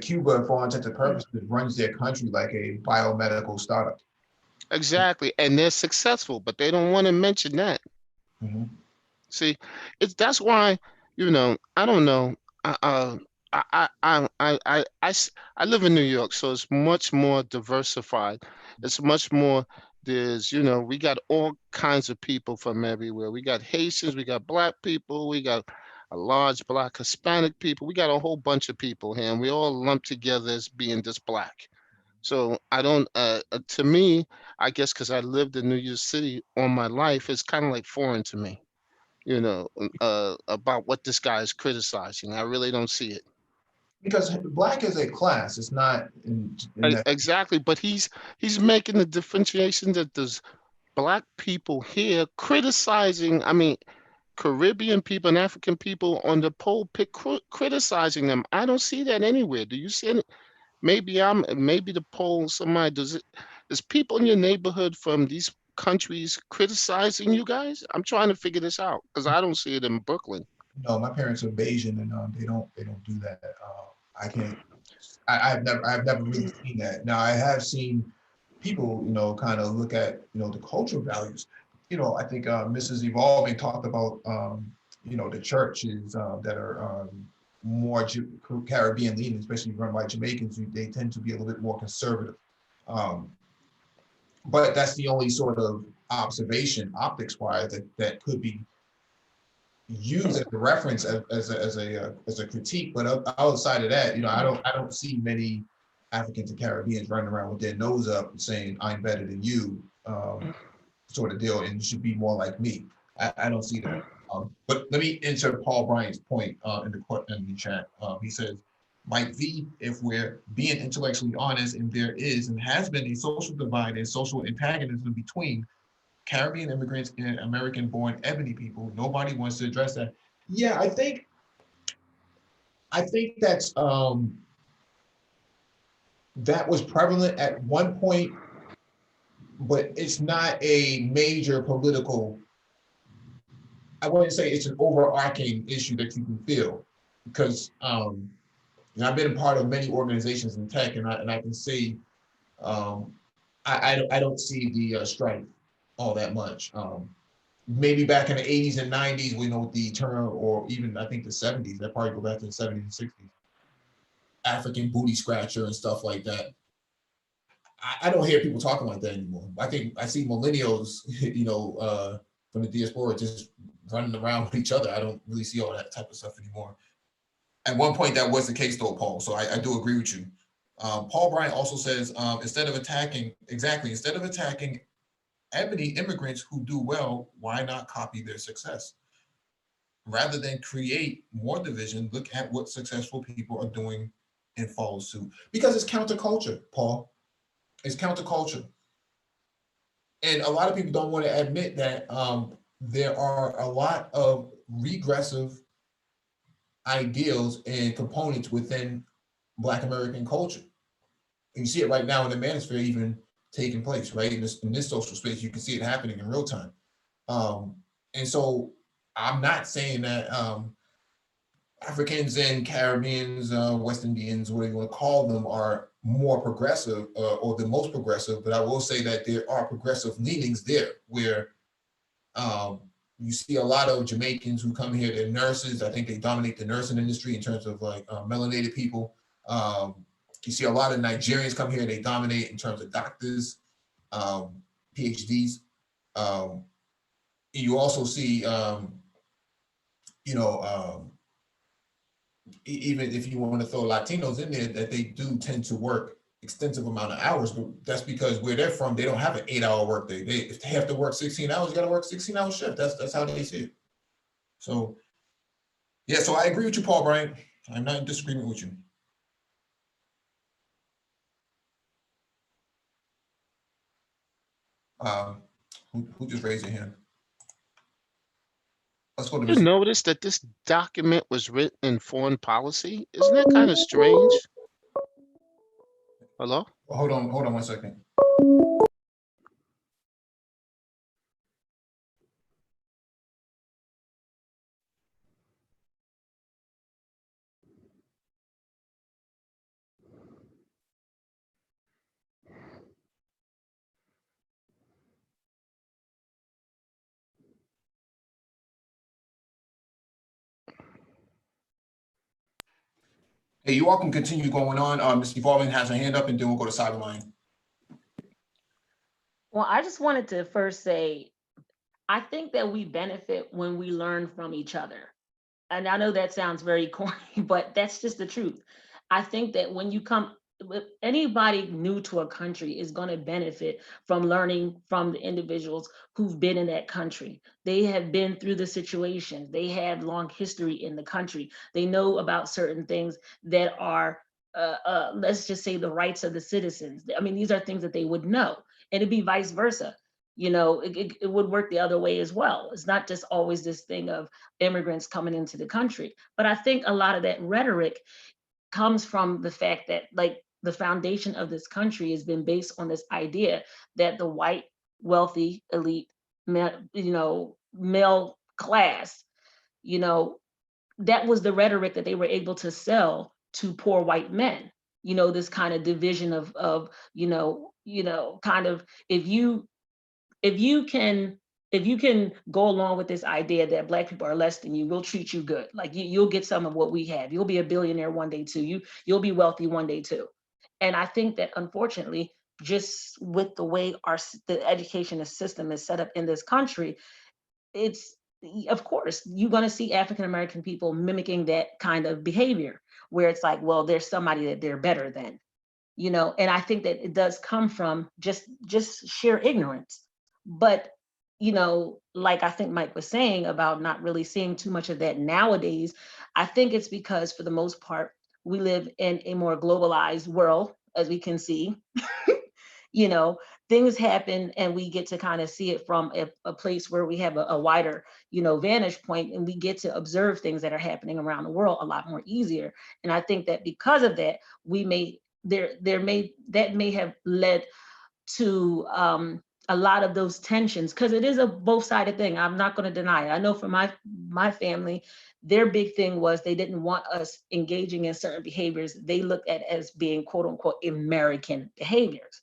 Cuba, for all intents and purposes, runs their country like a biomedical startup. Exactly. And they're successful, but they don't want to mention that. Mhm. See, that's why, I don't know. I, uh, I live in New York, so it's much more diversified. It's much more, we got all kinds of people from everywhere. We got Haitians, we got Black people, we got a large Black Hispanic people. We got a whole bunch of people here, and we all lumped together as being just Black. So I don't, to me, I guess because I lived in New York City all my life, it's kind of like foreign to me, about what this guy is criticizing. I really don't see it. Because Black is a class. It's not in that. Exactly, but he's making the differentiation that there's Black people here criticizing. I mean, Caribbean people and African people on the pulpit criticizing them. I don't see that anywhere. Do you see any? Maybe the poll, somebody does people in your neighborhood from these countries criticizing you guys? I'm trying to figure this out because I don't see it in Brooklyn. No, my parents are Bayesian, and they don't do that. I can't. I've never really seen that. Now I have seen people, kind of look at, the cultural values. I think Mrs. Evolving talked about, the churches that are more Caribbean leaning, especially run by Jamaicans. They tend to be a little bit more conservative. Um, but that's the only sort of observation, optics wise, that could be used as a reference as a critique. But outside of that, I don't see many Africans and Caribbeans running around with their nose up and saying I'm better than you, sort of deal, and you should be more like me. I don't see that. But let me insert Paul Bryant's point in the chat. He says, Mike V, if we're being intellectually honest, and there is and has been a social divide and social antagonism between Caribbean immigrants and American-born ebony people, nobody wants to address that. Yeah, I think that was prevalent at one point, but it's not a major political. I wouldn't say it's an overarching issue that you can feel, because I've been a part of many organizations in tech, and I can say I don't see the strife all that much. Maybe back in the 80s and 90s, we know the term, or even I think the 70s, that probably go back to the 70s and 60s, African booty scratcher and stuff like that. I don't hear people talking like that anymore. I think I see millennials, from the diaspora just running around with each other. I don't really see all that type of stuff anymore. At one point, that was the case though, Paul. So I do agree with you. Paul Bryant also says, instead of attacking ebony immigrants who do well, why not copy their success? Rather than create more division, look at what successful people are doing and follow suit. Because it's counterculture, Paul. It's counterculture. And a lot of people don't want to admit that there are a lot of regressive ideals and components within Black American culture. And you see it right now in the manosphere even taking place, right? In this social space, you can see it happening in real time. And so I'm not saying that Africans and Caribbeans, West Indians, whatever you want to call them, are more progressive or the most progressive, but I will say that there are progressive leanings there where you see a lot of Jamaicans who come here, they're nurses. I think they dominate the nursing industry in terms of like melanated people. You see a lot of Nigerians come here, they dominate in terms of doctors, PhDs. You also see, you know, even if you want to throw Latinos in there, that they do tend to work extensive amount of hours, but that's because where they're from, they don't have an 8-hour workday. If they have to work 16 hours, you got to work 16-hour shift. That's how they see it. So yeah, so I agree with you, Paul Bryant. I'm not in disagreement with you. Who just raised their hand? Let's go to You Mr. notice that this document was written in foreign policy? Isn't that kind of strange? Hello? Hold on 1 second. Hey, you all can continue going on. Mr. Evolving has a hand up, and then we'll go to Sideline. Well, I just wanted to first say, I think that we benefit when we learn from each other. And I know that sounds very corny, but that's just the truth. I think that when you come, anybody new to a country is going to benefit from learning from the individuals who've been in that country. They have been through the situation. They have long history in the country. They know about certain things that are, let's just say, the rights of the citizens. I mean, these are things that they would know, and it'd be vice versa. It would work the other way as well. It's not just always this thing of immigrants coming into the country. But I think a lot of that rhetoric comes from the fact that, like, the foundation of this country has been based on this idea that the white, wealthy, elite, male class, that was the rhetoric that they were able to sell to poor white men. This kind of division of kind of, if you can go along with this idea that Black people are less than you, we'll treat you good. Like you'll get some of what we have. You'll be a billionaire one day too. You'll be wealthy one day too. And I think that, unfortunately, just with the way the education system is set up in this country, it's, of course, you're going to see African American people mimicking that kind of behavior, where it's like, well, there's somebody that they're better than. And I think that it does come from just sheer ignorance. But like I think Mike was saying about not really seeing too much of that nowadays, I think it's because, for the most part, we live in a more globalized world, as we can see. you know Things happen, and we get to kind of see it from a place where we have a wider vantage point, and we get to observe things that are happening around the world a lot more easier. And I think that because of that, we may that may have led to a lot of those tensions, because it is a both-sided thing. I'm not going to deny it. I know for my family, their big thing was they didn't want us engaging in certain behaviors they looked at as being quote unquote American behaviors,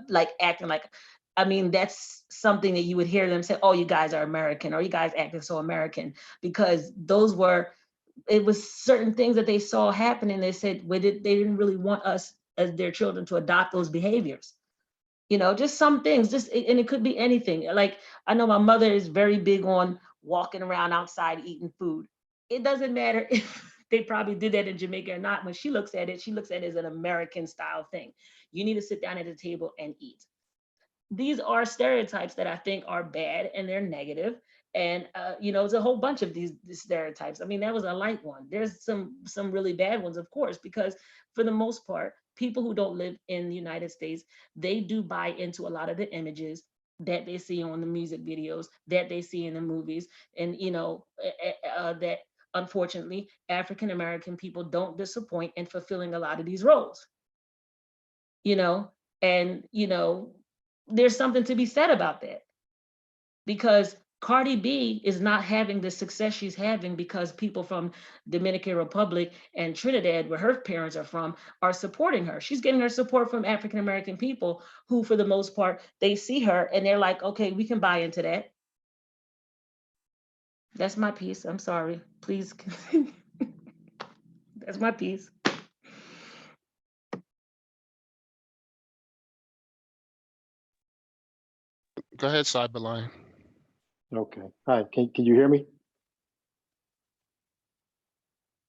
like acting like, I mean, that's something that you would hear them say, oh, you guys are American, or you guys acting so American, because it was certain things that they saw happening. They said they didn't really want us as their children to adopt those behaviors. Just some things, and it could be anything. Like, I know my mother is very big on walking around outside eating food. It doesn't matter if they probably did that in Jamaica or not. When she looks at it as an American style thing. You need to sit down at the table and eat. These are stereotypes that I think are bad, and they're negative. And it's a whole bunch of these stereotypes. I mean, that was a light one. There's some really bad ones, of course, because for the most part, people who don't live in the United States, they do buy into a lot of the images that they see on the music videos, that they see in the movies, and that unfortunately, African American people don't disappoint in fulfilling a lot of these roles, you know, and, there's something to be said about that, because Cardi B is not having the success she's having because people from Dominican Republic and Trinidad, where her parents are from, are supporting her. She's getting her support from African American people who, for the most part, they see her and they're like, okay, we can buy into that. That's my piece. I'm sorry. Please continue. That's my piece. Go ahead, Cyberline. Okay. Hi. Can you hear me?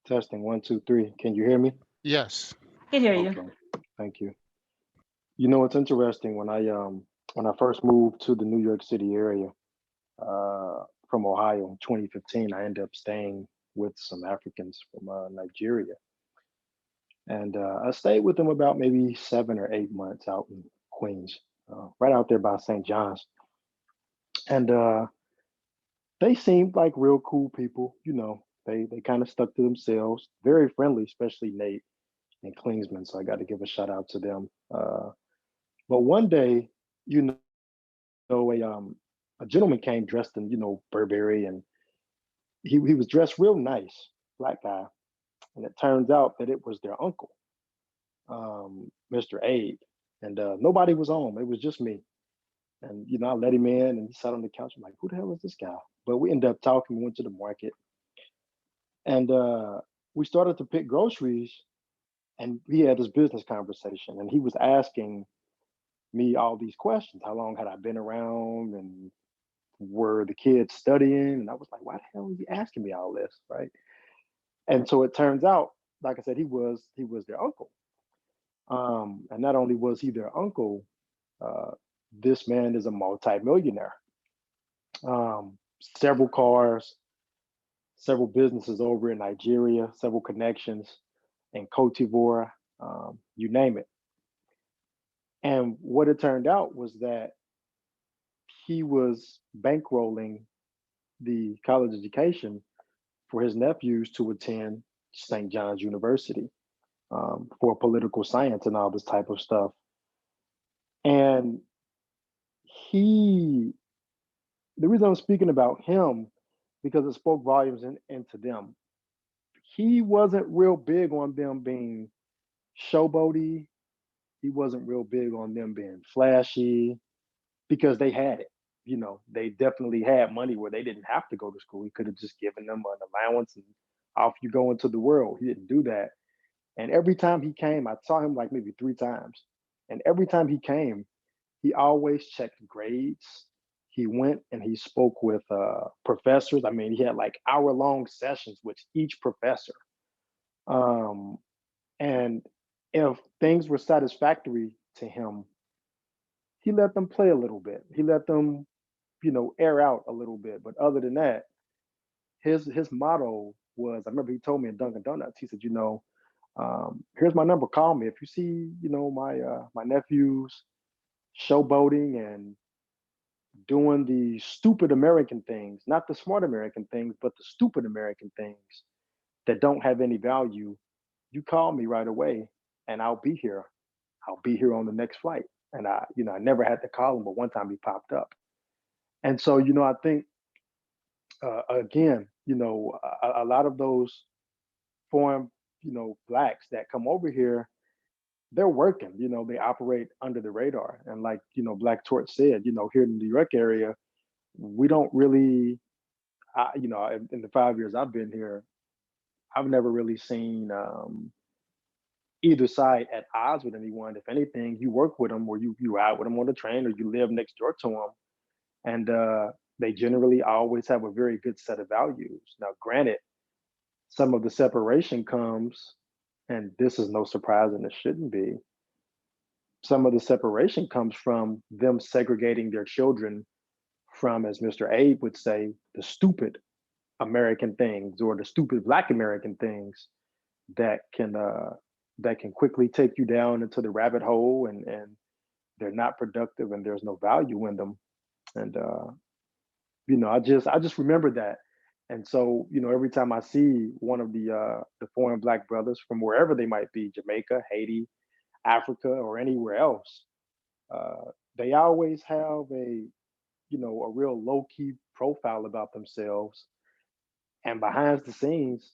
Testing 1, 2, 3. Can you hear me? Yes. I can hear you. Okay. Thank you. You know, it's interesting when I first moved to the New York City area from Ohio in 2015. I ended up staying with some Africans from Nigeria, and I stayed with them about maybe 7 or 8 months out in Queens, right out there by St. John's, and they seemed like real cool people. You know, they kind of stuck to themselves, very friendly, especially Nate and Klingsman. So I got to give a shout out to them. But one day, you know, a gentleman came dressed in, Burberry, and he was dressed real nice, black guy, and it turns out that it was their uncle, Mr. Abe, and nobody was home. It was just me, and I let him in, and he sat on the couch. I'm like, who the hell is this guy? But we ended up talking. We went to the market, and we started to pick groceries, and he had this business conversation, and he was asking me all these questions. How long had I been around, and were the kids studying? And I was like, why the hell is he asking me all this, right? And so it turns out, like I said, he was their uncle. And not only was he their uncle, uh, this man is a multimillionaire. Several cars, several businesses over in Nigeria, several connections in Cote d'Ivoire, you name it. And what it turned out was that he was bankrolling the college education for his nephews to attend St. John's University for political science and all this type of stuff. And the reason I'm speaking about him, because it spoke volumes into them. He wasn't real big on them being showboaty. He wasn't real big on them being flashy because they had it. They definitely had money where they didn't have to go to school. He could have just given them an allowance and off you go into the world. He didn't do that. And every time he came, I saw him like maybe 3 times. And every time he came, he always checked grades. He went and he spoke with professors. I mean, he had like hour-long sessions with each professor. And if things were satisfactory to him, he let them play a little bit. He let them, air out a little bit. But other than that, his motto was, I remember he told me in Dunkin' Donuts, he said, here's my number, call me. If you see, my nephews showboating and doing the stupid American things, not the smart American things, but the stupid American things that don't have any value, you call me right away and I'll be here. I'll be here on the next flight. And I never had to call him, but one time he popped up. And so, I think, again, a lot of those foreign, blacks that come over here, they're working, they operate under the radar. And like, Black Torch said, here in the New York area, we don't really, in the 5 years I've been here, I've never really seen either side at odds with anyone. If anything, you work with them or you ride with them on the train or you live next door to them. And they generally always have a very good set of values. Now, granted, some of the separation comes, and this is no surprise and it shouldn't be, some of the separation comes from them segregating their children from, as Mr. Abe would say, the stupid American things or the stupid Black American things that can quickly take you down into the rabbit hole, and they're not productive and there's no value in them. And I just remember that. And so, every time I see one of the foreign Black brothers from wherever they might be, Jamaica, Haiti, Africa, or anywhere else, uh, they always have a real low key profile about themselves, and behind the scenes,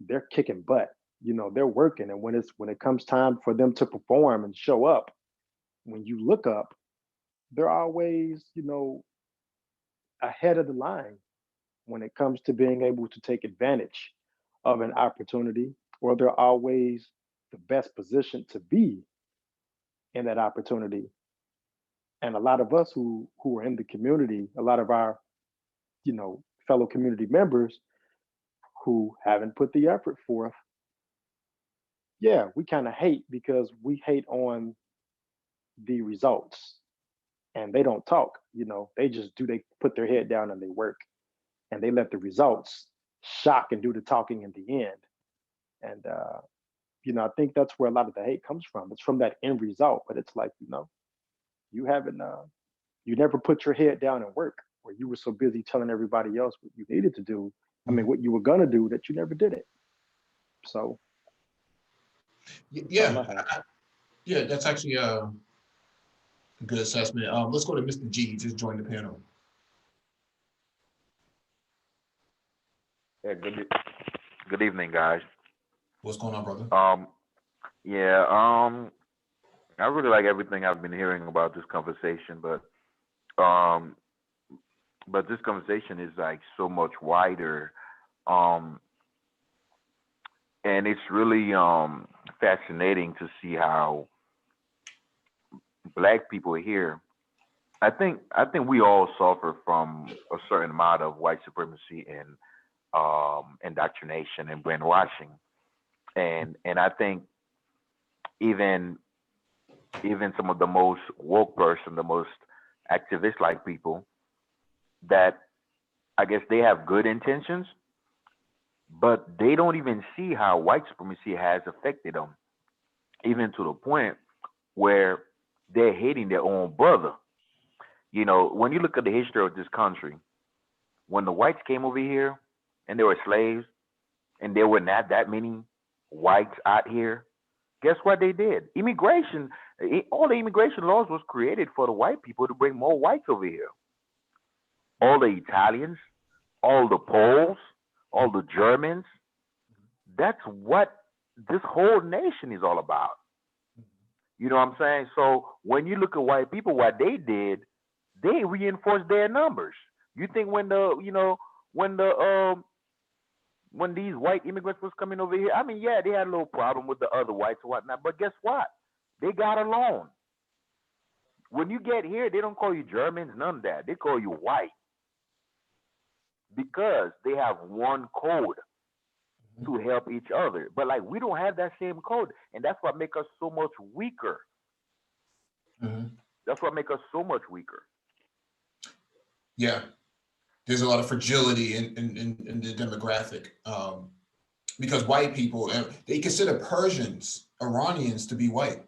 they're kicking butt. They're working, and when it comes time for them to perform and show up, when you look up, they're always ahead of the line when it comes to being able to take advantage of an opportunity, or they're always the best position to be in that opportunity. And a lot of us who are in the community, a lot of our fellow community members who haven't put the effort forth, yeah, we kind of hate, because we hate on the results, and they don't talk. They put their head down and they work, and they let the results shock and do the talking in the end. And I think that's where a lot of the hate comes from. It's from that end result, but it's like, you haven't you never put your head down and work, or you were so busy telling everybody else what you needed to do, what you were gonna do, that you never did it. So Yeah, yeah, that's actually a good assessment. Let's go to Mr. G. Just joined the panel. Yeah, good evening, guys. What's going on, brother? Yeah, I really like everything I've been hearing about this conversation, but this conversation is like so much wider, um, and it's really fascinating to see how Black people here. I think we all suffer from a certain amount of white supremacy and indoctrination and brainwashing, and I think even even some of the most woke person, the most activist like people, that I guess they have good intentions, but they don't even see how white supremacy has affected them, even to the point where they're hating their own brother. When you look at the history of this country, when the whites came over here and they were slaves, and there were not that many whites out here, guess what they did? Immigration, all the immigration laws was created for the white people to bring more whites over here. All the Italians, all the Poles, all the Germans. That's what this whole nation is all about. You know what I'm saying? So when you look at white people, what they did, they reinforced their numbers. You think when these white immigrants was coming over here, I mean, yeah, they had a little problem with the other whites and whatnot, but guess what? They got along. When you get here, they don't call you Germans, none of that. They call you white because they have one code to help each other. But like we don't have that same code, and that's what makes us so much weaker. Mm-hmm. That's what makes us so much weaker. Yeah, there's a lot of fragility in the demographic, because white people, they consider Persians, Iranians to be white.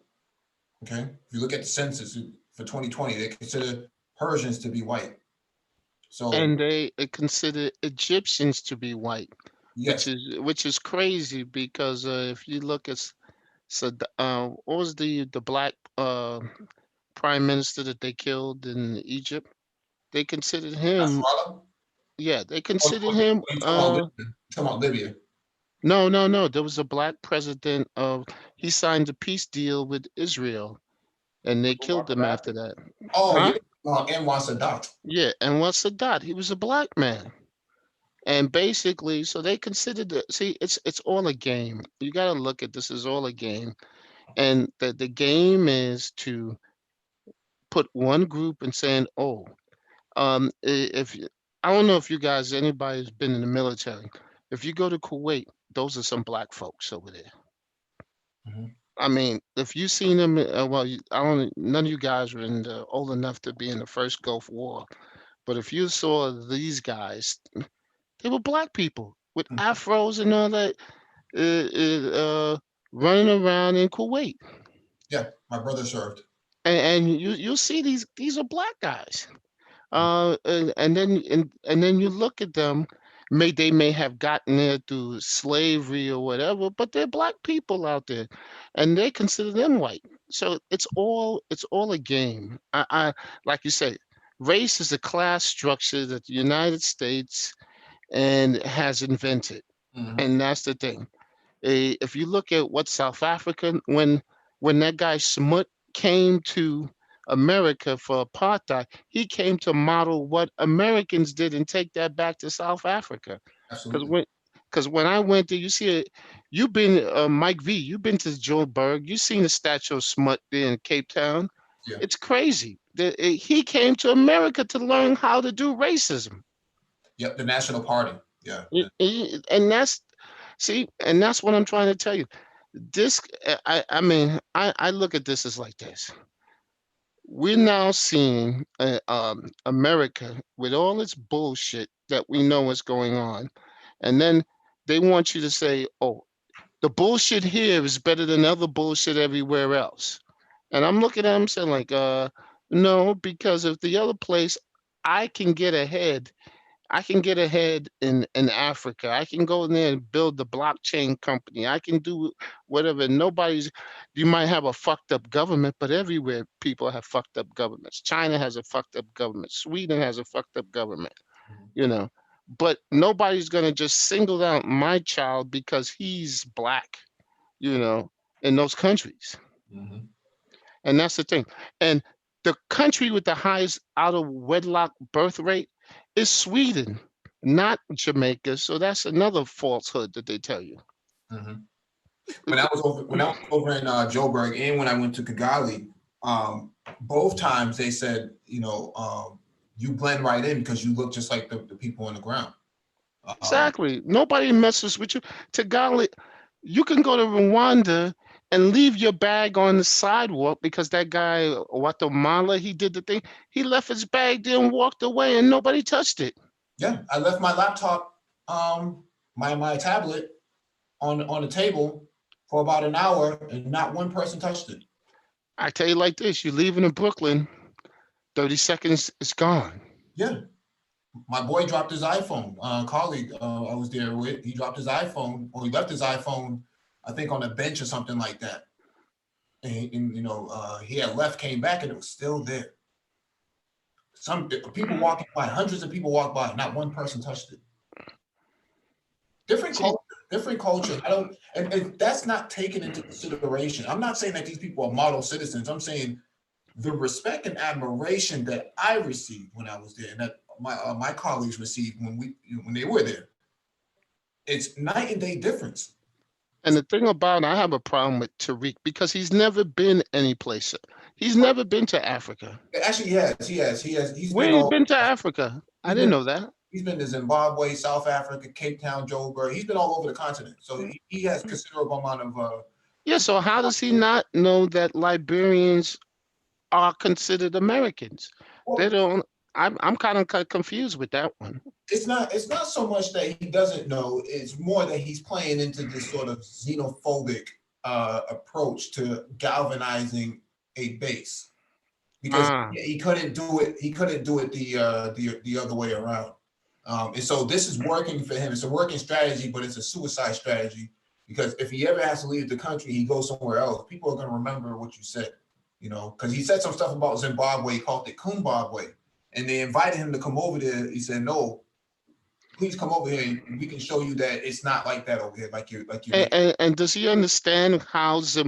Okay, if you look at the census for 2020, they consider Persians to be white. So And they consider Egyptians to be white, yes, which is crazy because if you look at what was the black prime minister that they killed in Egypt? They considered him, Nasrallah. yeah, they Or considered you him. talking about Libya? You talking about Libya? No, no, no. There was a black president of. He signed a peace deal with Israel, and they killed him after that. Oh Huh? yeah, Anwar Sadat. Yeah, and what's Sadat? He was a black man. And basically, so they considered see, it's all a game. You got to look at this as all a game, and the game is to put one group and saying, oh, if I don't know if you guys anybody's been in the military. If you go to Kuwait, those are some black folks over there. Mm-hmm. I mean, if you seen them, well, I don't. None of you guys were old enough to be in the first Gulf War, but if you saw these guys, they were black people with afros and all that, running around in Kuwait. Yeah, my brother served. And you'll see these are black guys. And then you look at them, they may have gotten there through slavery or whatever, but there are black people out there, and they consider them white. So it's all a game. I like you say, race is a class structure that the United States and has invented, Mhm. and that's the thing. If you look at what South Africa, when that guy Smut came to America for apartheid, he came to model what Americans did and take that back to South Africa. Because Absolutely. when I went there, you see it. You've been Mike V. You've been to Joburg. You've seen the statue of Smut there in Cape Town. Yeah. It's crazy. He came to America to learn how to do racism. Yep. The National Party. Yeah. And that's see, and that's what I'm trying to tell you. This, I mean, I look at this as like this. We're now seeing America with all its bullshit that we know is going on, and then they want you to say, "Oh, the bullshit here is better than other bullshit everywhere else." And I'm looking at them saying, like, no, because if the other place I can get ahead in Africa. I can go in there and build the blockchain company. I can do whatever. You might have a fucked up government, but everywhere people have fucked up governments. China has a fucked up government. Sweden has a fucked up government, Mhm. you know. But nobody's going to just single out my child because he's black, you know, in those countries. Mhm. And that's the thing. And the country with the highest out of wedlock birth rate is Sweden, not Jamaica. So that's another falsehood that they tell you. Mhm. When I was over in Joburg and when I went to Kigali, both times they said, you blend right in because you look just like the people on the ground. Exactly. Nobody messes with you. Tagali, you can go to Rwanda and leave your bag on the sidewalk because that guy, Watamala, he did the thing. He left his bag there and walked away and nobody touched it. Yeah, I left my laptop, my tablet on the table for about an hour, and not one person touched it. I tell you like this, you leave in Brooklyn, 30 seconds, it's gone. Yeah, my boy dropped his iPhone. Colleague I was there with, he dropped his iPhone, or he left his iPhone, I think, on a bench or something like that. And he had left, came back, and it was still there. Some people walking by, hundreds of people walked by, not one person touched it. Different See, culture, different culture. I don't, and that's not taken into consideration. I'm not saying that these people are model citizens. I'm saying the respect and admiration that I received when I was there, and that my colleagues received when they were there. It's night and day difference. and the thing about I have a problem with Tariq because he's never been anyplace. He's never been to Africa. Actually, he has. He's Where been you all. been to Africa? I He's didn't been. know that. He's been to Zimbabwe, South Africa, Cape Town, Joburg. He's been all over the continent. So he has considerable amount of. Yeah, so how does he not know that Liberians are considered Americans? They Well, don't. I'm kind of confused with that one. it's not so much that he doesn't know. It's more that he's playing into this sort of xenophobic approach to galvanizing a base, because Ah, he couldn't do it. He couldn't do it the other way around. And so this is working for him. It's a working strategy, but it's a suicide strategy, because if he ever has to leave the country, he goes somewhere else. People are going to remember what you said, because he said some stuff about Zimbabwe, he called it Kumbabwe, and they invited him to come over there. He said, "No, please come over here. And we can show you that it's not like that over here, like you're and, making." and, and does he understand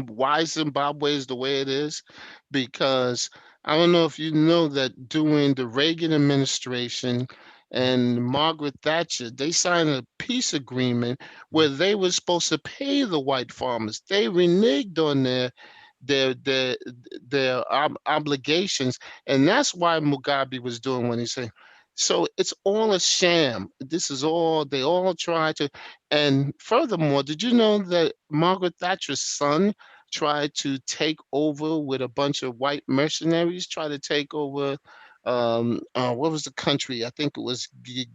why Zimbabwe is the way it is? Because I don't know if you know that during the Reagan administration and Margaret Thatcher, they signed a peace agreement where they were supposed to pay the white farmers. They reneged on their their obligations, and that's why Mugabe was doing what he said. So it's all a sham. This is all they all try to. And furthermore, did you know that Margaret Thatcher's son tried to take over with a bunch of white mercenaries? Try to take over. What was the country? I think it was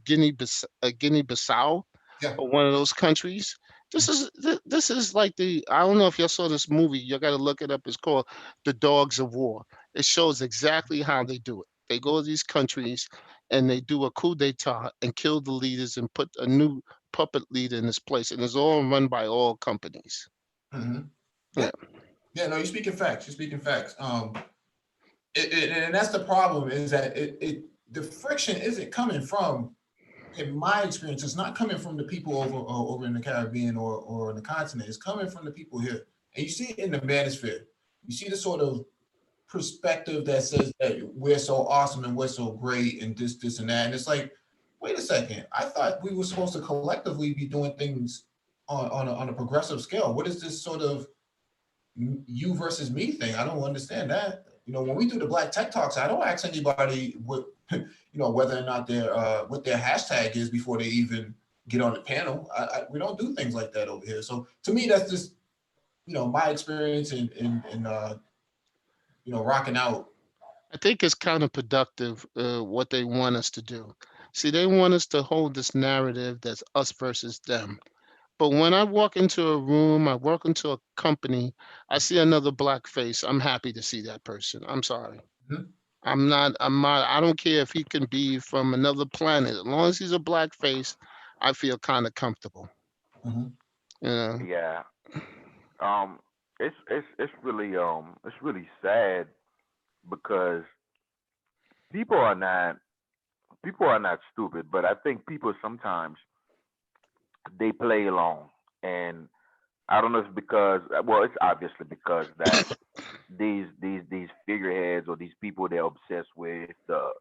Guinea-Bissau, Yeah. or one of those countries. This is like the I don't know if y'all saw this movie. You got to look it up. It's called The Dogs of War. It shows exactly how they do it. They go to these countries and they do a coup d'etat and kill the leaders and put a new puppet leader in his place, and it's all run by oil companies. Mhm. Yeah. Yeah, no, you're speaking facts. You're speaking facts. And that's the problem is that the friction isn't coming from, in my experience, it's not coming from the people over in the Caribbean or in the continent. It's coming from the people here, and you see it in the manosphere. You see the sort of perspective that says that we're so awesome and we're so great and this and that, and it's like, wait a second, I thought we were supposed to collectively be doing things on a progressive scale. What is this sort of you versus me thing? I don't understand that. You know, when we do the Black Tech Talks, I don't ask anybody what, you know, whether or not their what their hashtag is before they even get on the panel. We don't do things like that over here. So to me, that's just, you know, my experience in you know, rocking out. I think it's counterproductive what they want us to do. See, they want us to hold this narrative that's us versus them. But when I walk into a room, I walk into a company, I see another black face, I'm happy to see that person. I'm sorry. Mhm. I don't care if he can be from another planet. As long as he's a black face, I feel kind of comfortable. Mhm. You know? Yeah. Um, it's really sad because people are not people are not stupid, but I think people sometimes they play along, and I don't know if it's because, well, it's obviously because that these figureheads or these people they're obsessed with the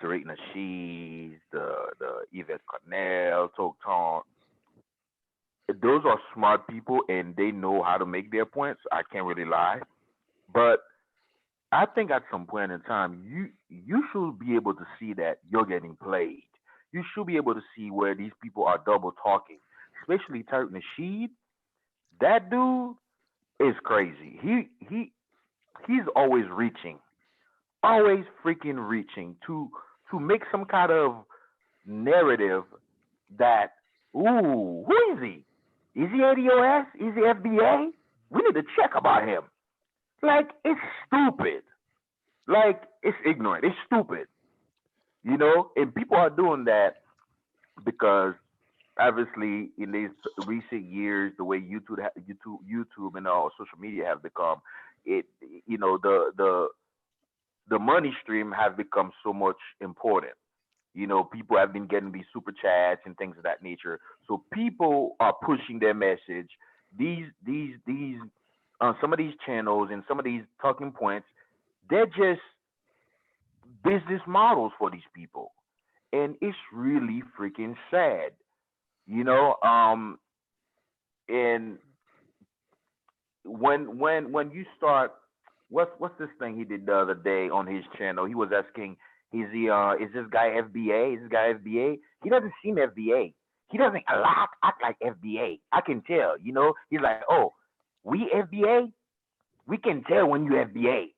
Tariq Nasheed, the Yvette Cornell, Tok Tong. Those are smart people and they know how to make their points. I can't really lie, but I think at some point in time, you should be able to see that you're getting played. You should be able to see where these people are double talking, especially Tariq Nasheed. That dude is crazy. He's always freaking reaching to make some kind of narrative that, ooh, who is he? Is he ADOS? Is he FBA? We need to check about him. Like, it's stupid. Like, it's ignorant. It's stupid. You know? And people are doing that because obviously in these recent years, the way YouTube and all social media have become, it, you know, the money stream has become so much important. You know, people have been getting these super chats and things of that nature. So people are pushing their message. These some of these channels and some of these talking points, they're just business models for these people, and it's really freaking sad. You know, and when you start, what's this thing he did the other day on his channel? He was asking, is this guy FBA? Is this guy FBA? He doesn't seem FBA. He doesn't a lot act like FBA. I can tell. You know, he's like, oh, we FBA. We can tell when you FBA.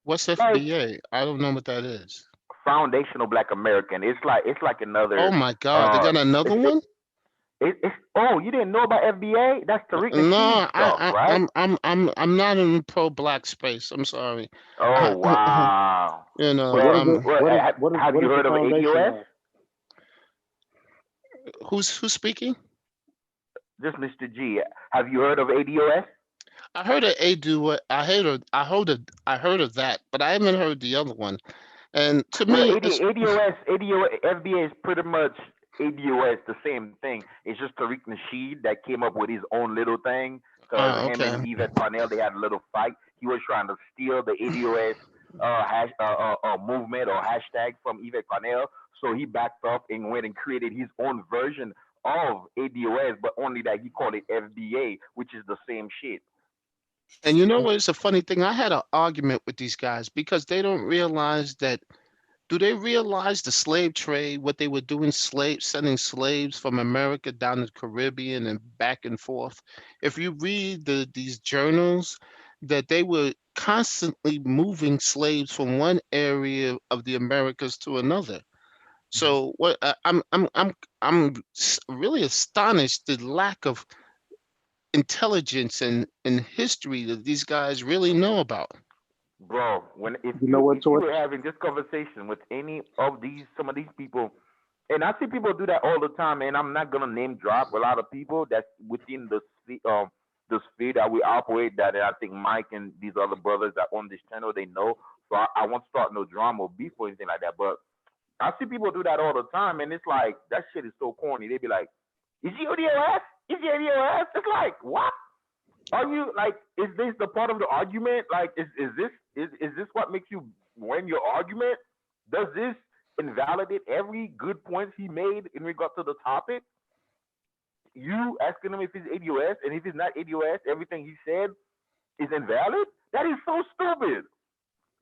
What's Like, FBA? I don't know what that is. foundational Black American. It's like Oh another. my God, they got another It's one? it's oh, you didn't know about FBA? That's Tariq Nasheed No, stuff, right? I'm not in the pro black space. I'm sorry. Oh I, wow. you know, What Well, is it? well, have What you is the heard of foundation ADOS? of? who's speaking? Just Mr. G. Have you heard of ADOS? I heard of Adu. I heard of that, but I haven't heard the other one. And to Well, me, ADOS, FBA is pretty much ADOS, the same thing. It's just Tariq Nasheed that came up with his own little thing because him okay. and Yvette Parnell, they had a little fight. He was trying to steal the ADOS movement or hashtag from Yvette Parnell. So he backed up and went and created his own version of ADOS, but only that he called it FBA, which is the same shit. And you know what? It's a funny thing. I had an argument with these guys because they don't realize that. Do they realize the slave trade, what they were doing, sending slaves from America down to the Caribbean and back and forth? If you read these journals, that they were constantly moving slaves from one area of the Americas to another. So what really astonished the lack of intelligence and history that these guys really know about. bro. When if You know what, if you Torch? were having this conversation with any of some of these people, and I see people do that all the time, and I'm not gonna name drop a lot of people that's within the sphere that we operate. That I think Mike and these other brothers that on this channel they know. So I won't start no drama or beef or anything like that. But I see people do that all the time, and it's like that shit is so corny. They be like, "Is he on your ass? Is he on your ass?" It's like, what? Are you like? Is this the part of the argument? Like, is this what makes you win your argument? Does this invalidate every good point he made in regard to the topic? You asking him if he's ADOS, and if he's not ADOS, everything he said is invalid? That is so stupid.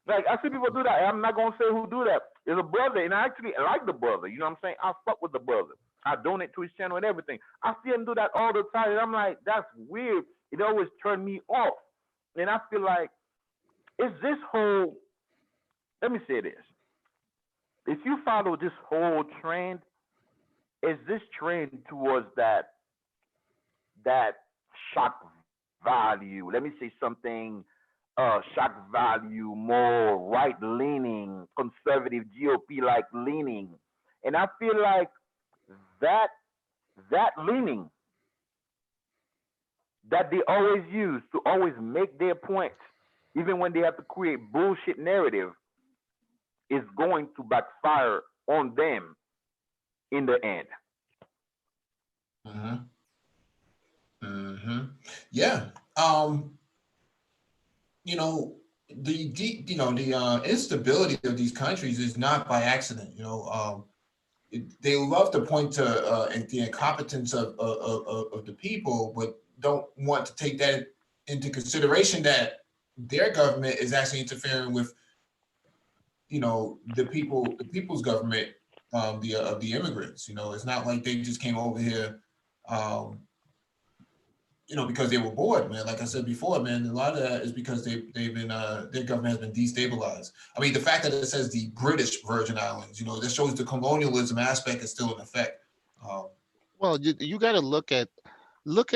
Like, I see people do that. I'm not gonna say who do that. There's a brother, and I actually like the brother. You know what I'm saying? I fuck with the brother. I donate to his channel and everything. I see him do that all the time, and I'm like, that's weird. It always turned me off. And I feel like, is this whole? Let me say this: if you follow this whole trend, is this trend towards that shock value? Let me say something. Shock value, more right leaning, conservative GOP like leaning, and I feel like that leaning that they always use to always make their point, even when they have to create bullshit narrative, is going to backfire on them in the end. Yeah. The instability of these countries is not by accident. They love to point to the incompetence of the people, but don't want to take that into consideration that their government is actually interfering with, the people's government, of the immigrants. It's not like they just came over here, because they were bored, man. Like I said before, man, a lot of that is because they've been their government has been destabilized. I mean, the fact that it says the British Virgin Islands, that shows the colonialism aspect is still in effect. Well, you got to look at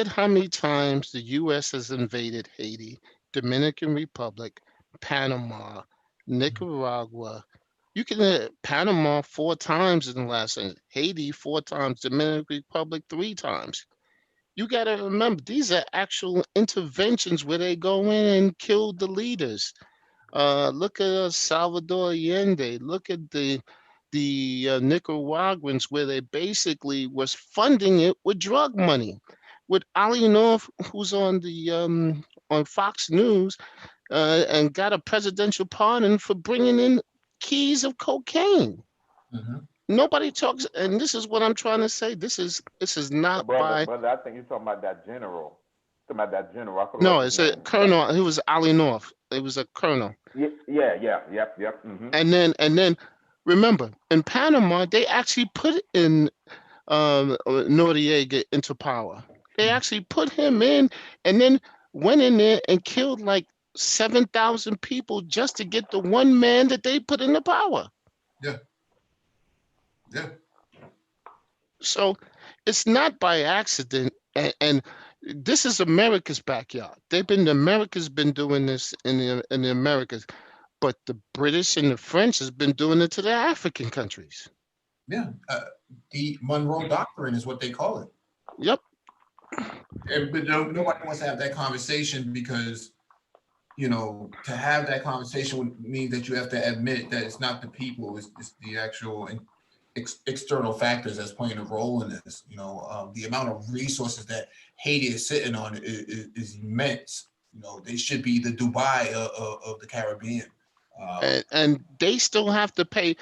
how many times the U.S. has invaded Haiti, Dominican Republic, Panama, Nicaragua. You can Panama 4 times in the last sentence, Haiti 4 times, Dominican Republic 3 times. You got to remember, these are actual interventions where they go in and kill the leaders. Look at Salvador Allende. Look at the Nicaraguans, where they basically was funding it with drug money. With Ali North, who's on the on Fox News, and got a presidential pardon for bringing in keys of cocaine. Nobody talks, and this is what I'm trying to say. This is not by. Brother, I think you're talking about that general. Talking about that general. I forgot No, his it's a name. colonel. He was Ali North. It was a colonel. Yep. And then, remember, in Panama, they actually put in Noriega into power. They actually put him in, and then went in there and killed like 7,000 people just to get the one man that they put into power. Yeah. So it's not by accident, and this is America's backyard. America's been doing this in the Americas, but the British and the French has been doing it to the African countries. Yeah, the Monroe Doctrine is what they call it. Yep. But nobody wants to have that conversation because, to have that conversation would mean that you have to admit that it's not the people, it's the actual external factors that's playing a role in this. The amount of resources that Haiti is sitting on is immense. They should be the Dubai of the Caribbean. And they still have to pay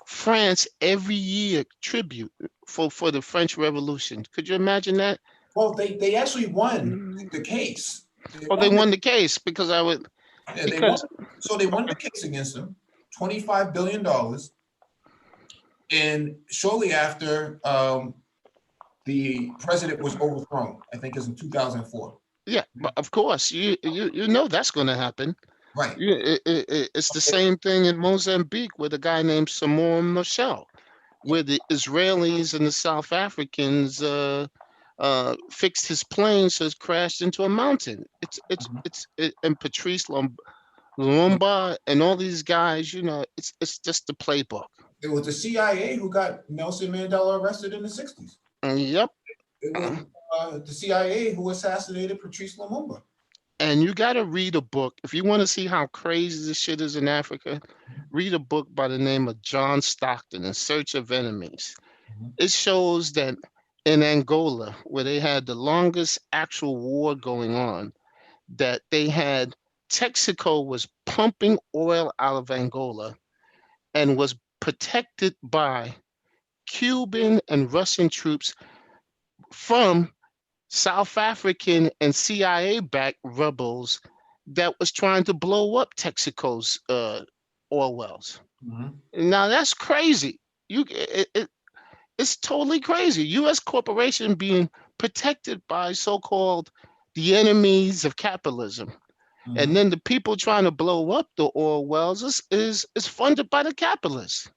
France every year tribute for the French Revolution. Could you imagine that? Well, they actually won the case. They won the case because I would. Yeah, they won the case against them, $25 billion. And shortly after, the president was overthrown. I think it was in 2004. Yeah, but of course, you know that's going to happen. Right. It's the same thing in Mozambique with a guy named Samor Machel, where the Israelis and the South Africans fixed his plane so it crashed into a mountain. And Patrice Lumumba and all these guys, it's just the playbook. It was the CIA who got Nelson Mandela arrested in the 60s. Yep. It was the CIA who assassinated Patrice Lumumba. And you got to read a book. If you want to see how crazy this shit is in Africa, read a book by the name of John Stockton, In Search of Enemies. It shows that in Angola, where they had the longest actual war going on, that they had Texaco was pumping oil out of Angola and was protected by Cuban and Russian troops from South African and CIA-backed rebels that was trying to blow up Texaco's oil wells. Now that's crazy. It's totally crazy. U.S. corporation being protected by so-called the enemies of capitalism. And then the people trying to blow up the oil wells is funded by the capitalists.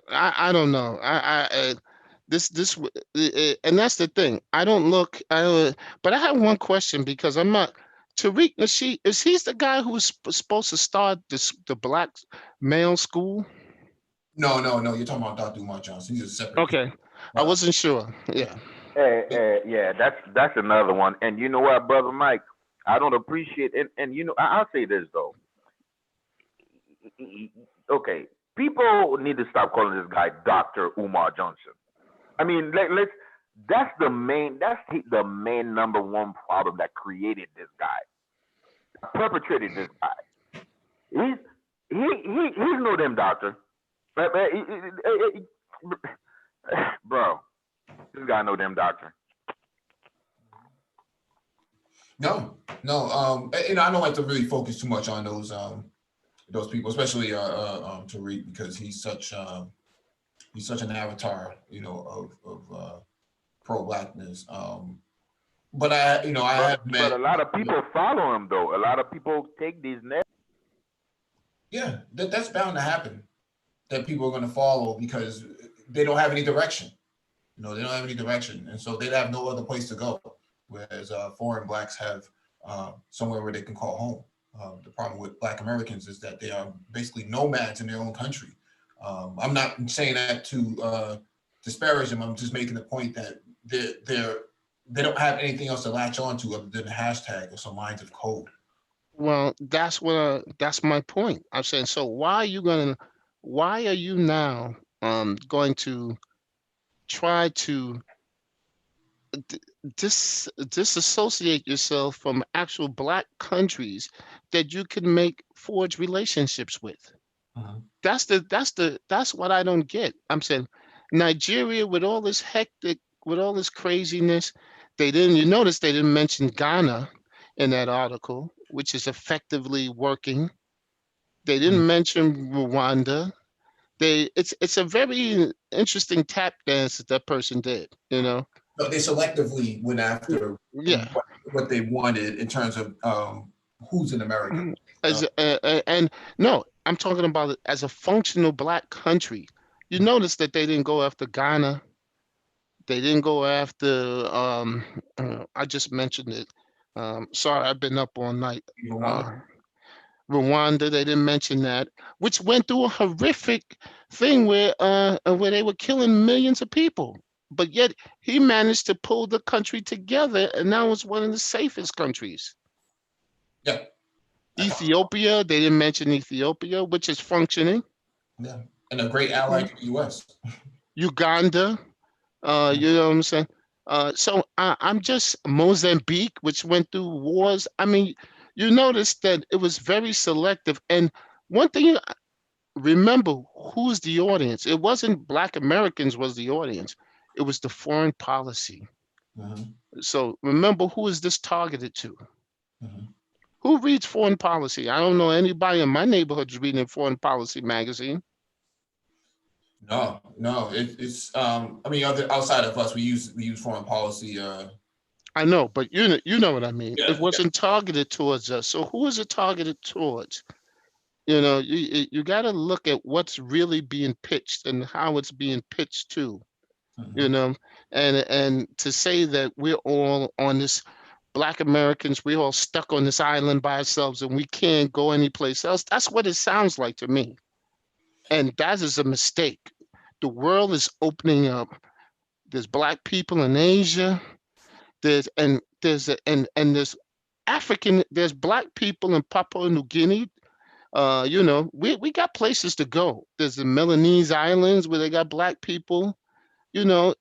I don't know. And that's the thing. I don't look. But I have one question because I'm not. Tariq Nasheed, is he's the guy who was supposed to start the black male school? No. You're talking about Dr. Umar Johnson. He's a separate. Okay, I wasn't sure. Yeah. Yeah, that's another one. And you know what, brother Mike, I don't appreciate it. And I'll say this though. Okay, people need to stop calling this guy Dr. Umar Johnson. I mean, that's the main number one problem that created this guy, perpetrated this guy. He's no damn doctor, bro. This guy no damn doctor. No. I don't like to really focus too much on those people, especially Tariq, because he's such an avatar, of pro-blackness. But I have met. But a lot of people follow him though. A lot of people take these names. Yeah, that's bound to happen. That people are going to follow because they don't have any direction. They don't have any direction, and so they'd have no other place to go. Whereas foreign blacks have somewhere where they can call home. The problem with Black Americans is that they are basically nomads in their own country. I'm not saying that to disparage them. I'm just making the point that they don't have anything else to latch on to other than a hashtag or some lines of code. Well, that's my point. I'm saying, so why are you now going to try to disassociate yourself from actual black countries that you can make forge relationships with? That's what I don't get. I'm saying Nigeria with all this hectic, with all this craziness, you notice they didn't mention Ghana in that article, which is effectively working. They didn't mention Rwanda. It's a very interesting tap dance that person did, No, they selectively went after what they wanted in terms of who's in America. And no, I'm talking about it as a functional black country. You notice that they didn't go after Ghana. They didn't go after I just mentioned it. Sorry, I've been up all night. Rwanda, they didn't mention that, which went through a horrific thing where they were killing millions of people. But yet he managed to pull the country together, and now it's one of the safest countries. Yeah. Ethiopia, they didn't mention Ethiopia, which is functioning. Yeah, and a great ally to the U.S. Uganda, you know what I'm saying? So I'm just Mozambique, which went through wars. I mean, you notice that it was very selective. And one thing, remember, who's the audience? It wasn't Black Americans was the audience. It was the foreign policy. So remember, who is this targeted to? Who reads foreign policy? I don't know anybody in my neighborhood is reading a foreign policy magazine. No, it's I mean, outside of us, we use foreign policy. I know, but you know what I mean. Yeah, it wasn't targeted towards us. So who is it targeted towards? You got to look at what's really being pitched and how it's being pitched to. And to say that we're all on this Black Americans, we all stuck on this island by ourselves and we can't go anyplace else. That's what it sounds like to me. And that is a mistake. The world is opening up. There's Black people in Asia. There's African, there's Black people in Papua New Guinea. We got places to go. There's the Melanese Islands where they got Black people.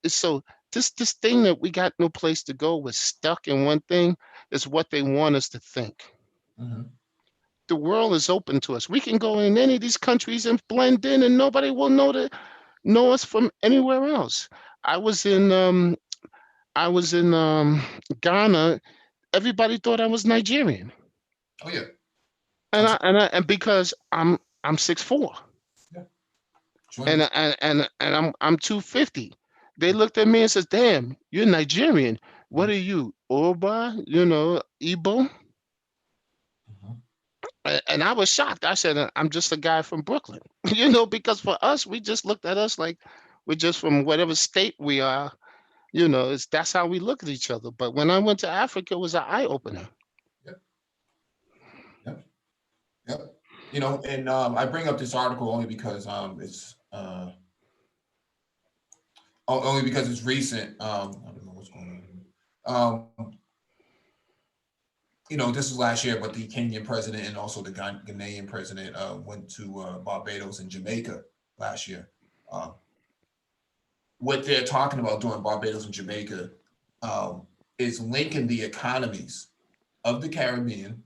So this thing that we got no place to go, we're stuck in one thing, is what they want us to think. Mhm. The world is open to us. We can go in any of these countries and blend in, and nobody will know us from anywhere else. I was in Ghana. Everybody thought I was Nigerian, Oh yeah. and because I'm 6'4", Yeah. I'm 250. They looked at me and says, "Damn, you're Nigerian. What are you, Oba? Igbo?" Mhm. And I was shocked. I said, "I'm just a guy from Brooklyn," because for us, we just looked at us like we're just from whatever state we are. That's how we look at each other. But when I went to Africa, it was an eye opener. Yep. Yep. Yep. And I bring up this article only because it's only because it's recent. I don't know what's going on. This is last year, but the Kenyan president and also the Ghanaian president went to Barbados and Jamaica last year. What they're talking about doing Barbados and Jamaica is linking the economies of the Caribbean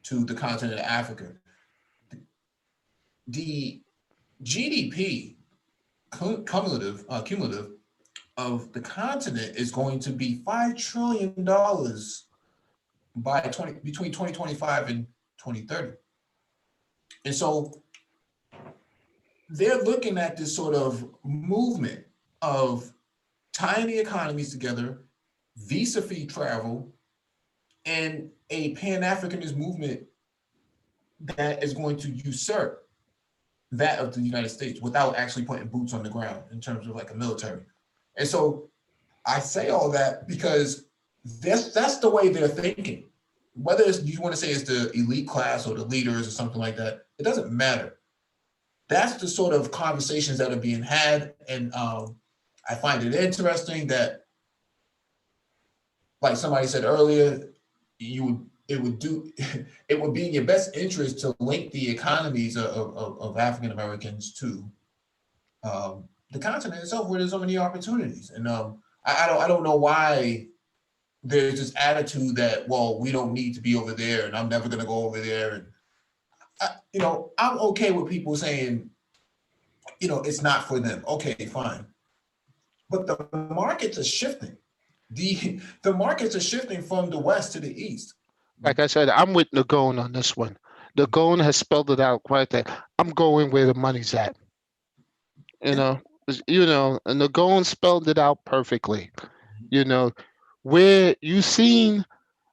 to the continent of Africa. The GDP cumulative of the continent is going to be $5 trillion between 2025 and 2030. And so they're looking at this sort of movement of tying the economies together, visa-free travel, and a Pan-Africanist movement that is going to usurp that of the United States without actually putting boots on the ground in terms of like a military. And so I say all that because that's the way they're thinking. Whether you want to say it's the elite class or the leaders or something like that, it doesn't matter. That's the sort of conversations that are being had. And I find it interesting that, like somebody said earlier, it would be in your best interest to link the economies of African Americans to the continent itself, where there's so many opportunities. And I don't know why there's this attitude that, well, we don't need to be over there, and I'm never going to go over there. And I'm okay with people saying, it's not for them. Okay, fine. But the markets are shifting. The markets are shifting from the west to the east. Like I said, I'm with Nagone on this one. Nagone has spelled it out quite that I'm going where the money's at. And Nagone spelled it out perfectly. Where you seen.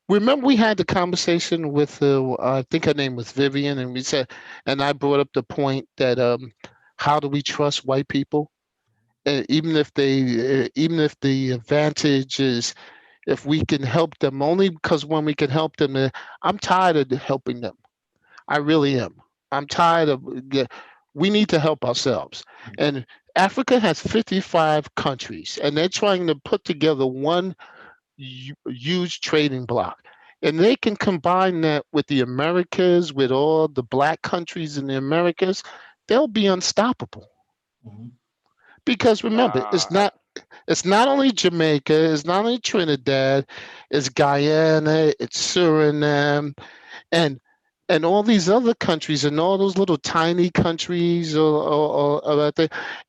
Remember, we had the conversation with I think her name was Vivian, and we said, and I brought up the point that how do we trust white people, even if the advantage is if we can help them, only because when we can help them, I'm tired of helping them. I really am. I'm tired of. We need to help ourselves, and Africa has 55 countries, and they're trying to put together one huge trading block. And they can combine that with the Americas, with all the Black countries in the Americas, they'll be unstoppable. Mhm. Because remember, it's not only Jamaica, it's not only Trinidad, it's Guyana, it's Suriname, and all these other countries, and all those little tiny countries, or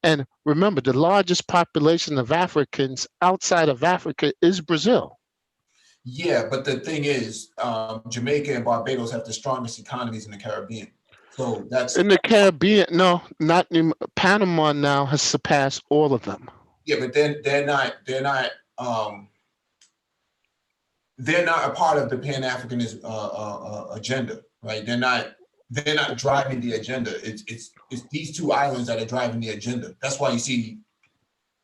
and remember, the largest population of Africans outside of Africa is Brazil. Yeah, but the thing is, Jamaica and Barbados have the strongest economies in the Caribbean. So that's In the Caribbean. No, not in Panama now has surpassed all of them. yeah, but then they're not a part of the Pan-Africanist agenda, right? They're not driving the agenda. It's these two islands that are driving the agenda. That's why you see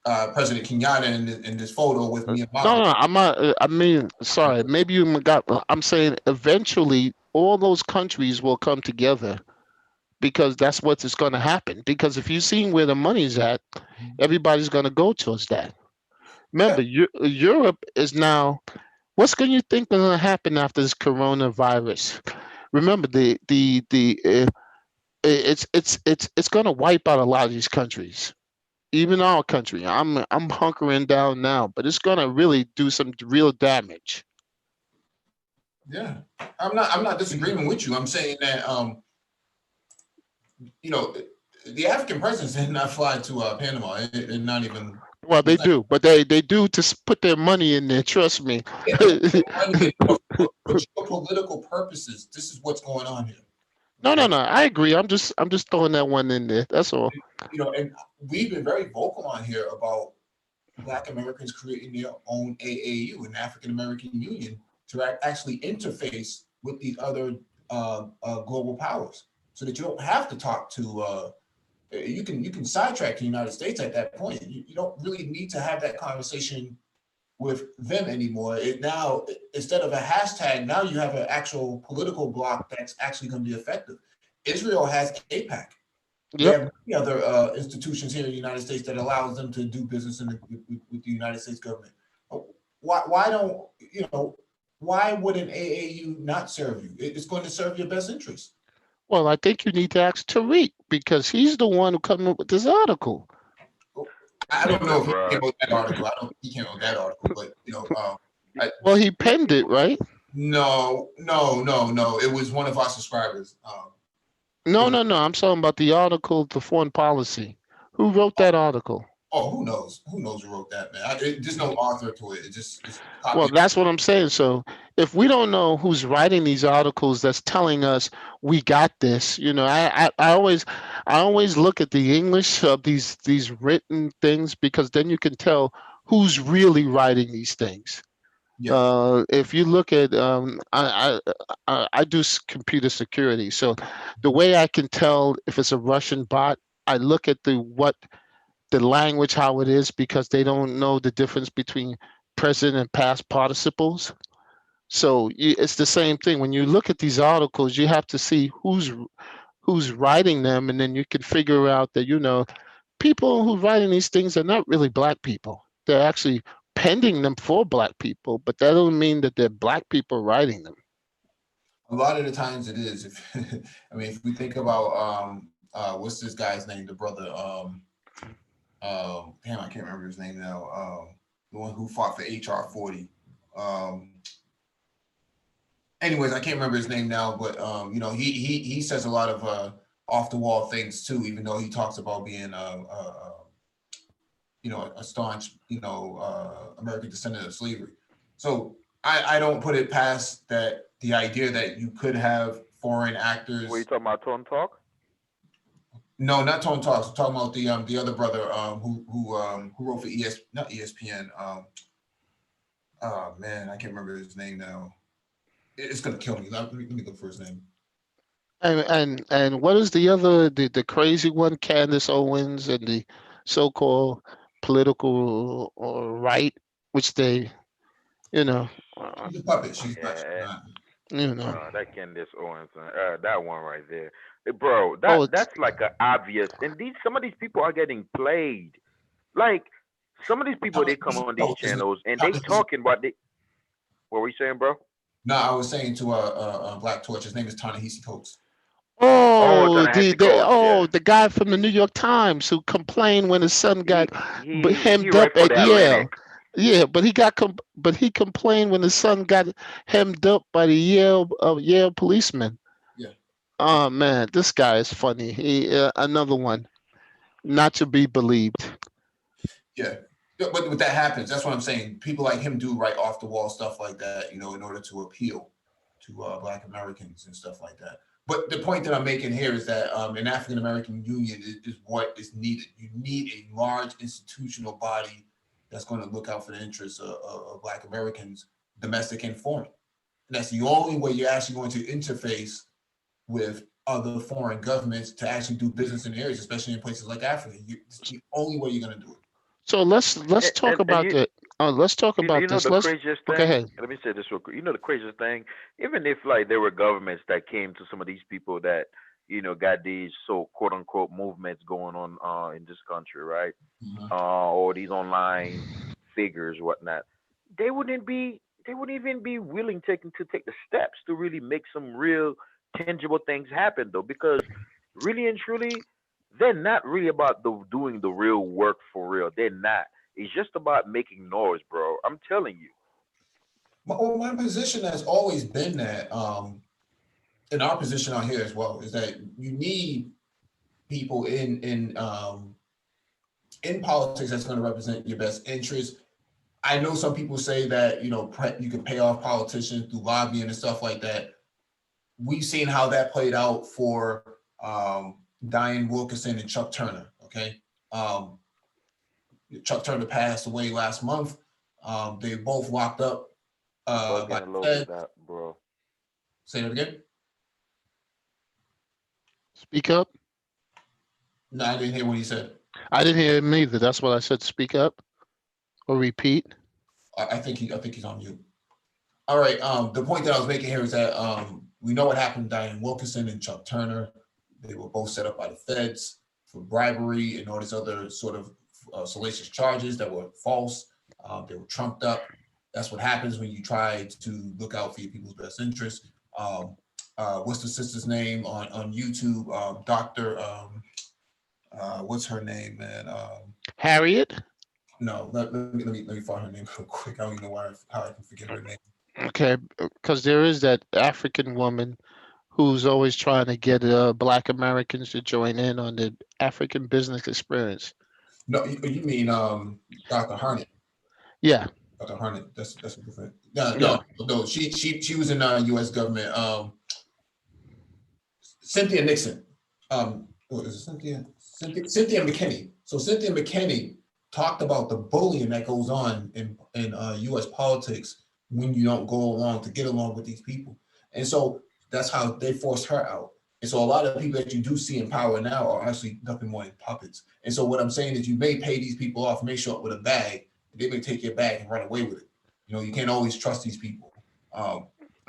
President Kenyatta in this photo with No, Myanmar. no, I'm not. I mean, sorry. Maybe you got. I'm saying eventually all those countries will come together because that's what is going to happen. Because if you've seen where the money's at, everybody's going to go towards that. Yeah, Remember, Europe is now. What's going you think going to happen after this coronavirus? Remember, it's going to wipe out a lot of these countries, even our country. I'm hunkering down now, but it's going to really do some real damage. yeah. I'm not disagreeing with you. I'm saying that you know, the African presidents did not fly to Panama. And not even. Well, they do, but they do to put their money in there. Trust me. Yeah, but for geopolitical purposes, this is what's going on here. No, no, Okay? no. I agree. I'm just throwing that one in there. That's all. And we've been very vocal on here about Black Americans creating their own AAU, an African American Union, to actually interface with these other global powers, so that you don't have to talk to. You can sidetrack the United States at that point. You don't really need to have that conversation with them anymore. Now, instead of a hashtag, now you have an actual political bloc that's actually going to be effective. Israel has APAC. They Yep. have many other institutions here in the United States that allows them to do business with the United States government. Why don't why would an AAU not serve you? It's going to serve your best interest. Well, I think you need to ask Tariq because he's the one who came up with this article. I don't know if he Bruh. came up with that article. I don't think he came up with that article, but Well, he penned it, right? no. It was one of our subscribers. No, no, no. I'm talking about the article, the foreign policy. Who wrote that article? Oh, who knows? Who knows who wrote that, man? There's no author to it. It's Well, copy. that's what I'm saying. So if we don't know who's writing these articles that's telling us we got this, I always look at the English of these written things because then you can tell who's really writing these things. Yeah. If you look at, I do computer security, so the way I can tell if it's a Russian bot, I look at the language how it is because they don't know the difference between present and past participles. So it's the same thing. When you look at these articles, you have to see who's writing them, and then you can figure out that people who writing these things are not really black people. They're actually pending them for black people, but that doesn't mean that they're black people writing them. A lot of the times it is. If we think about what's this guy's name? The brother. Damn, I can't remember his name now. The one who fought for HR 40. Anyways, I can't remember his name now, but he says a lot of off the wall things too, even though he talks about being a staunch American descendant of slavery. So I don't put it past that the idea that you could have foreign actors. Were you talking about Tone Talk? No, not Tone Talks. I'm talking about the other brother who wrote for not ESPN. Oh man, I can't remember his name now. It's gonna kill me. Let me look for his name. And what is the other the crazy one? Candace Owens and the so-called political or right, which they, She's a puppet. She's Yeah. not. That Candace Owens, that one right there. Bro, Oh, that's like an obvious. And some of these people are getting played. Like some of these people, they come on these channels and they talking about they. What were you saying, bro? No, I was saying to Black Torch. His name is Ta-Nehisi Coates. Oh, Ta-Nehisi Coates, the guy from the New York Times who complained when his son got he hemmed write up for at the Yale. Atlantic. Yeah, but he complained when his son got hemmed up by the Yale policeman. Yeah. Oh man, this guy is funny. He another one, not to be believed. Yeah. But that happens. That's what I'm saying. People like him do write off the wall stuff like that, in order to appeal to Black Americans and stuff like that. But the point that I'm making here is that an African American union is what is needed. You need a large institutional body that's going to look out for the interests of Black Americans, domestic and foreign. And that's the only way you're actually going to interface with other foreign governments to actually do business in areas, especially in places like Africa. It's the only way you're going to do it. So let's talk And about the let's talk you about know this. the Let's craziest okay thing. ahead. Let me say this real quick. You know the craziest thing. Even if like there were governments that came to some of these people that got these so quote unquote movements going on in this country, right? Mhm. Or these online figures, whatnot. They wouldn't even be willing to take the steps to really make some real tangible things happen though, because really and truly, they're not really about doing the real work for real. They're not. It's just about making noise, bro. I'm telling you. My position has always been that, in our position out here as well, is that you need people in politics that's going to represent your best interests. I know some people say that you can pay off politicians through lobbying and stuff like that. We've seen how that played out for Diane Wilkinson and Chuck Turner. Okay, um, Chuck Turner passed away last month. They both locked up You by bugging a the little bit, Fed. that bro. Say that again. Speak up. No, I didn't hear what he said. I didn't hear him either. That's what I said. Speak up or repeat. I think he's on mute. All right. The point that I was making here is that we know what happened to Diane Wilkinson and Chuck Turner. They were both set up by the feds for bribery and all these other sort of salacious charges that were false. They were trumped up. That's what happens when you try to look out for your people's best interests. What's the sister's name on YouTube? Doctor, what's her name, man? Harriet. No, let me find her name real quick. I don't even know how I can forget her name. Okay, because there is that African woman who's always trying to get Black Americans to join in on the African business experience. No, you mean Dr. Harnett. Yeah, Dr. Harnett. That's a different. No, yeah. no. She was in U.S. government. Cynthia Nixon. What is it, Cynthia McKinney. So Cynthia McKinney talked about the bullying that goes on in U.S. politics when you don't go along to get along with these people, and so that's how they forced her out. And so a lot of people that you do see in power now are actually nothing more than puppets. And so what I'm saying is you may pay these people off, may show up with a bag, they may take your bag and run away with it. You can't always trust these people. And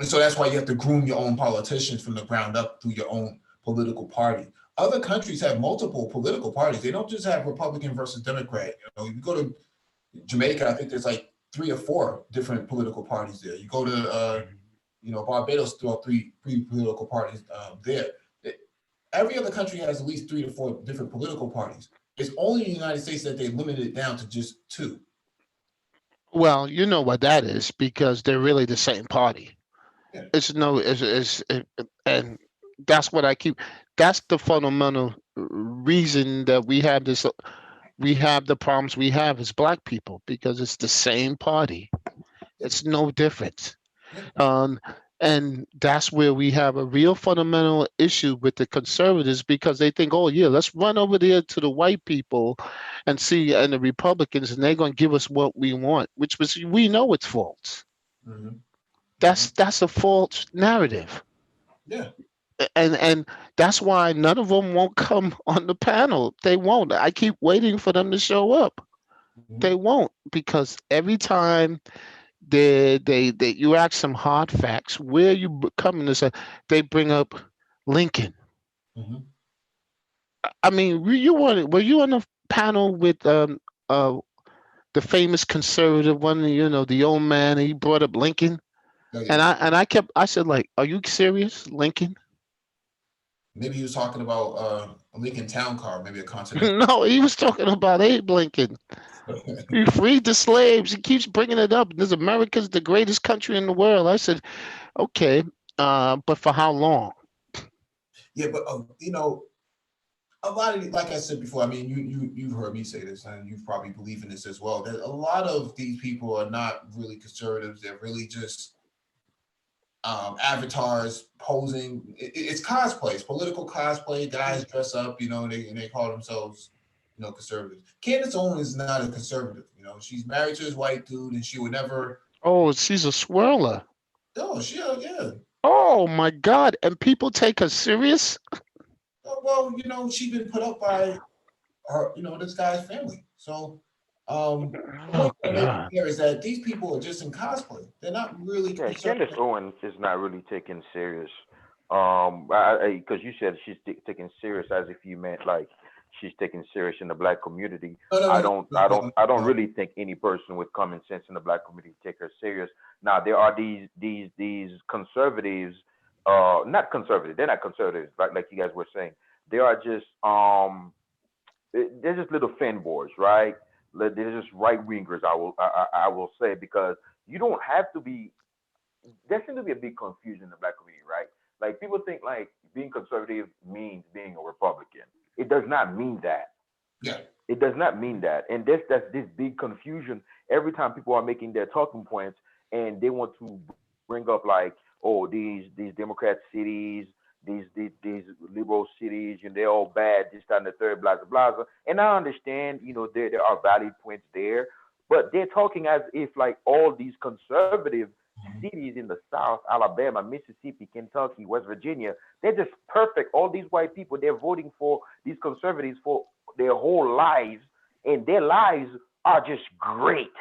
so that's why you have to groom your own politicians from the ground up through your own political party. Other countries have multiple political parties. They don't just have Republican versus Democrat. You go to Jamaica, I think there's like 3 or 4 different political parties there. You go to Barbados, there are three political parties there. Every other country has at least 3 to 4 different political parties. It's only in the United States that they limited it down to just 2. Well, you know what that is because they're really the same party. Yeah. And that's what I keep. That's the fundamental reason that we have this. We have the problems we have as Black people because it's the same party. It's no different. Um, and that's where we have a real fundamental issue with the conservatives because they think, oh yeah, let's run over there to the white people and see and the Republicans, and they're going to give us what we want, which was we know it's false. Mm-hmm. That's a false narrative. Yeah. And that's why none of them won't come on the panel. They won't. I keep waiting for them to show up. Mm-hmm. They won't because every time they you ask some hard facts where you coming to say they bring up Lincoln. Mm-hmm. I mean, were you on the panel with uh the famous conservative one, the old man, he brought up Lincoln. Oh, And yeah. I said, like, are you serious, Lincoln? Maybe he was talking about a Lincoln Town Car, maybe a Continental. No, he was talking about Abe Lincoln. He freed the slaves. He keeps bringing it up. This America's the greatest country in the world. I said, okay, but for how long? Yeah, but a lot of, like I said before, I mean, you've heard me say this, and you probably believe in this as well. That a lot of these people are not really conservatives; they're really just avatars posing. It's cosplay, it's political cosplay. Guys dress up, and they call themselves, conservatives. Candace Owens is not a conservative. She's married to this white dude, and she would never. Oh, she's a swirler. Oh, yeah. Oh my God! And people take her serious. Well, she's been put up by her, this guy's family. So The point I'm making here is that these people are just in cosplay. They're not really Yeah, concerned. Candace Owens is not really taken serious. Because you said she's taken serious as if you meant like she's taken serious in the black community. No, no, I no, don't, no, I no, don't, I don't no. really think any person with common sense in the black community take her serious. Now there are these conservatives, not conservative. They're not conservatives, like you guys were saying. They are just they're just little fanboys, right? They're just right wingers. I will say because you don't have to be. There seems to be a big confusion in the black community, right? Like people think like being conservative means being a Republican. It does not mean that. Yeah. It does not mean that. And that's this big confusion every time people are making their talking points and they want to bring up like, oh, these Democrat cities, these liberal cities, and they're all bad, this, that, and the third, blah, blah, blah. And I understand, there are valid points there, but they're talking as if like all these conservative cities in the South, Alabama, Mississippi, Kentucky, West Virginia, they're just perfect. All these white people, they're voting for these conservatives for their whole lives, and their lives are just great.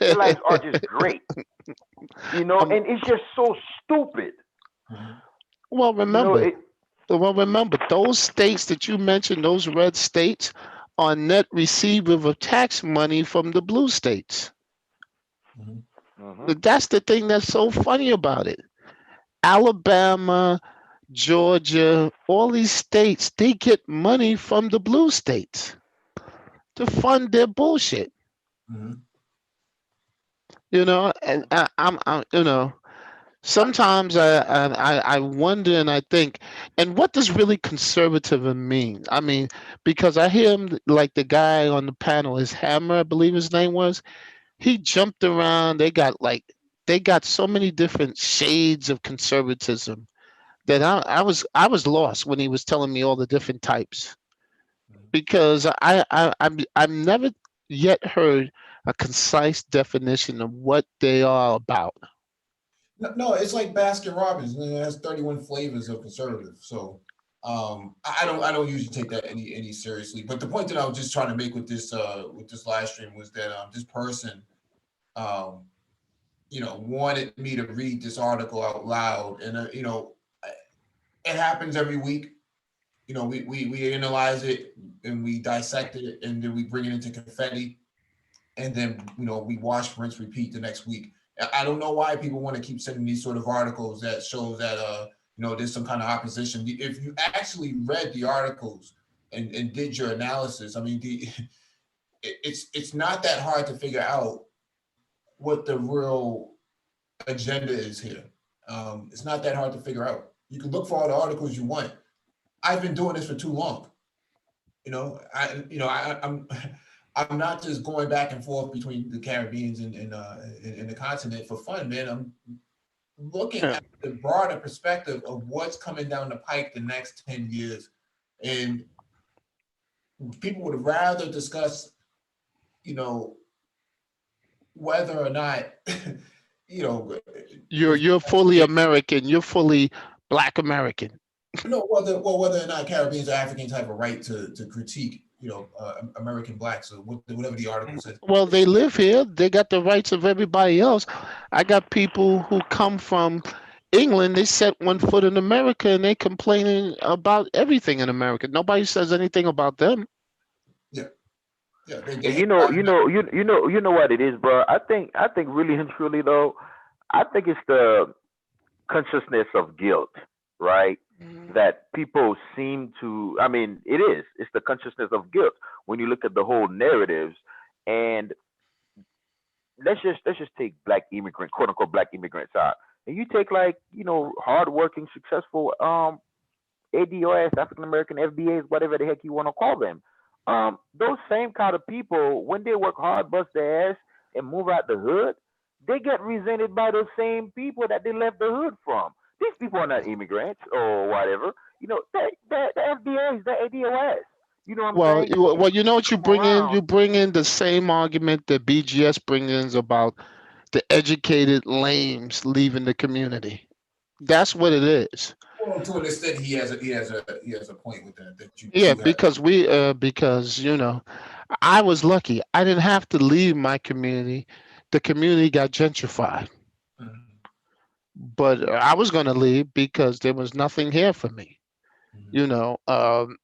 Their lives are just great, and it's just so stupid. Well, You know, remember, it, those states that you mentioned, those red states, are net receivers of tax money from the blue states. That's the thing that's so funny about it. Alabama, Georgia, all these states, they get money from the blue states to fund their bullshit. And sometimes I wonder and I think, and what does really conservatism mean? I mean, because I hear him like the guy on the panel, his Hammer, I believe his name was. He jumped around. They got so many different shades of conservatism that I was lost when he was telling me all the different types, because I'm never yet heard a concise definition of what they are about. No, it's like Baskin Robbins. It has 31 flavors of conservative. So I don't usually take that any seriously. But the point that I was just trying to make with this live stream was that this person um, wanted me to read this article out loud, and it happens every week. We analyze it and we dissect it, and then we bring it into confetti, and then we wash, rinse, repeat the next week. I don't know why people want to keep sending these sort of articles that shows that there's some kind of opposition. If you actually read the articles and did your analysis, I mean, it's not that hard to figure out what the real agenda is here. It's not that hard to figure out. You can look for all the articles you want. I've been doing this for too long. I'm not just going back and forth between the Caribbeans and the continent for fun, man. I'm looking at the broader perspective of what's coming down the pike the next 10 years. And people would rather discuss, whether or not, You're fully American. You're fully Black American. whether or not Caribbeans or Africans have a right to critique, American blacks or whatever the article says. Well, they live here. They got the rights of everybody else. I got people who come from England. They set one foot in America and they complaining about everything in America. Nobody says anything about them. Yeah. and you know what it is, bro. I think really and truly though, I think it's the consciousness of guilt, right? That people seem to. I mean, it is. It's the consciousness of guilt when you look at the whole narratives. And let's just take black immigrant, quote unquote, black immigrants out, and you take like hardworking, successful ADOS, African American FBAs, whatever the heck you want to call them. Those same kind of people, when they work hard, bust their ass, and move out the hood, they get resented by those same people that they left the hood from. These people are not immigrants or whatever. The FBAs, the ADOS. You know what I'm saying? Well, you know what you Come bring in? You around. bring in the same argument that BGS brings in about the educated lames leaving the community. That's what it is. Well, to an extent, he has a point with that. That you Yeah, do have. because I was lucky. I didn't have to leave my community. The community got gentrified. Mhm. But I was going to leave because there was nothing here for me. Mhm. You know, um,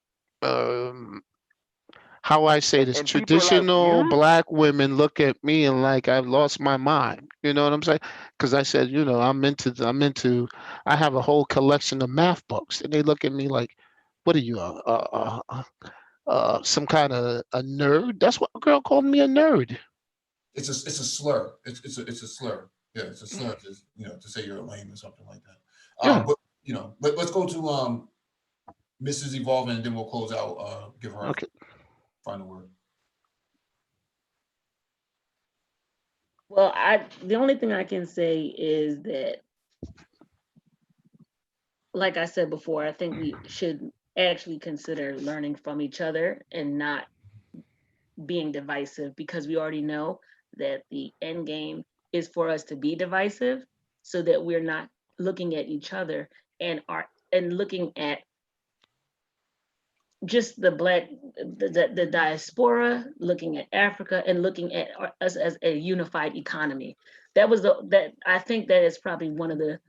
how I say this, And people like traditional you, black women look at me and like I've lost my mind. You know what I'm saying? Because I said, I have a whole collection of math books, and they look at me like, what are you, some kind of a nerd? That's what a girl called me, a nerd. It's a slur. It's a slur. Yeah, it's a slur to to say you're a lame or something like that. Yeah. But let's go to Mrs. Evolving, and then we'll close out. Give her a Okay. final word. Well, the only thing I can say is that, like I said before, I think we should actually consider learning from each other and not being divisive, because we already know that the end game is for us to be divisive, so that we're not looking at each other and looking at just the diaspora, looking at Africa, and looking at us as a unified economy. That I think that is probably one of the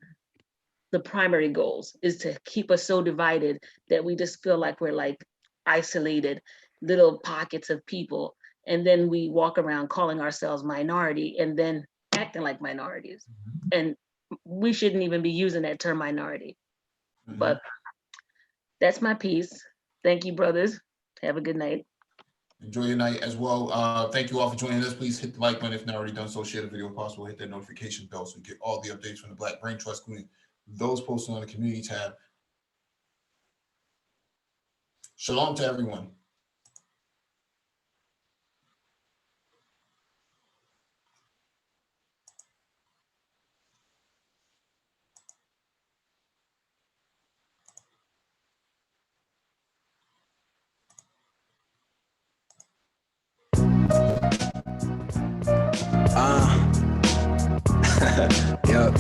primary goals, is to keep us so divided that we just feel like we're like isolated little pockets of people, and then we walk around calling ourselves minority and then acting like minorities, and we shouldn't even be using that term minority. Mhm. But that's my piece. Thank you, brothers. Have a good night. Enjoy your night as well. Thank you all for joining us. Please hit the like button if not already done so. Share the video if possible. Hit that notification bell so you get all the updates from the Black Brain Trust Community. Those posted on the community tab. Shalom to everyone. Yup.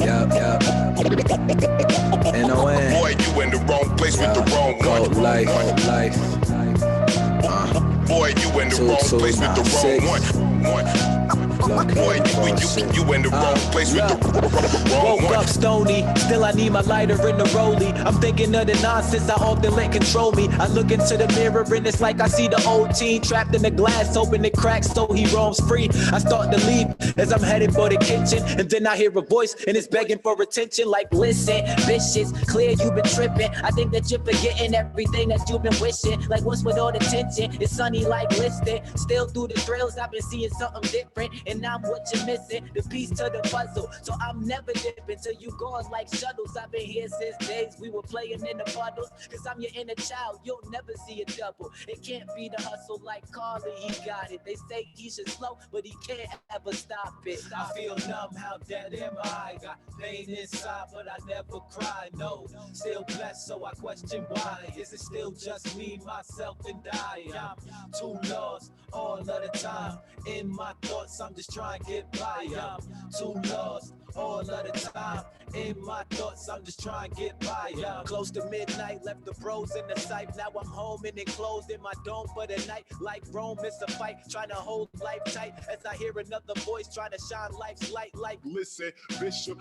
N-O-N. boy, you in the wrong place with the wrong Cold one. life. Boy, you in the wrong place with the wrong one. Boy, you in the wrong place with the wrong Woke one. up stony, still I need my lighter in the rollie. I'm thinking of the nonsense I often let control me. I look into the mirror and it's like I see the old teen trapped in the glass, open it cracks so he roams free. I start to leave as I'm headed for the kitchen, and then I hear a voice and it's begging for attention like, listen, vicious, clear you've been tripping. I think that you're forgetting everything that you've been wishing. Like what's with all the tension? It's sunny like listed. Still through the thrills, I've been seeing something different, and I'm what you're missing, the piece to the puzzle. So I'm never dipping till you gone like shuttles. I've been here since days we were playing in the puddles. Cause I'm your inner child, you'll never see a double. It can't be the hustle like Carly, he got it. They say he should slow, but he can't ever stop it. I feel numb, how dead am I? Got pain inside, but I never cry, no. Still blessed, so I question why. Is it still just me, myself, and I? I'm too lost all of the time. In my thoughts, I'm just trying to get by. I'm too lost all of the time. In my thoughts, I'm just trying to get by. Close to midnight, left the bros in the sight. Now I'm home and enclosed in my dome for the night. Like Rome, it's a fight, trying to hold life tight. As I hear another voice trying to shine life's light like. Listen, Bishop,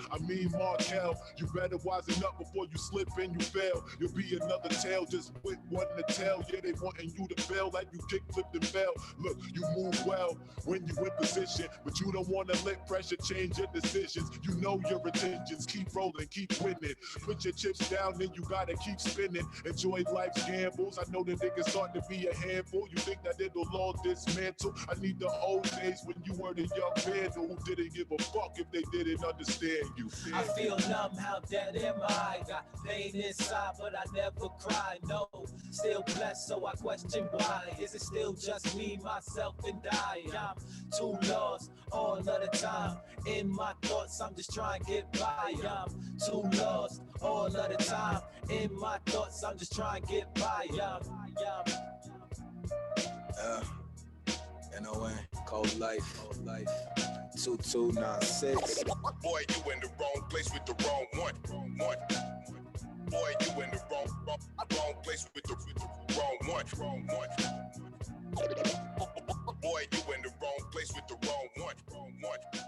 Markel, you better wisen up before you slip and you fail. You'll be another tale just with one to tell. Yeah, they wanting you to fail like you kick, flipped, and fell. Look, you move well when you in position, but you don't want to let pressure change your decisions. You know your intentions, keep rolling, keep winning. Put your chips down, then you gotta keep spinning. Enjoy life's gambles. I know that they can start to be a handful. You think that it'll all dismantle? I need the old days when you were the young vandal who didn't give a fuck if they didn't understand you. I feel numb, how dead am I? Got pain inside, but I never cry, no. Still blessed, so I question why. Is it still just me, myself, and I? I'm too lost all of the time. In my thoughts, I'm just trying to get by. I'm too lost all of the time. In my thoughts, I'm just trying to get by. N-O-N. Cold life. 2296. Boy, you in the wrong place with the wrong one. Boy, you in the wrong place with the wrong one. Boy, you in the wrong place with the wrong one.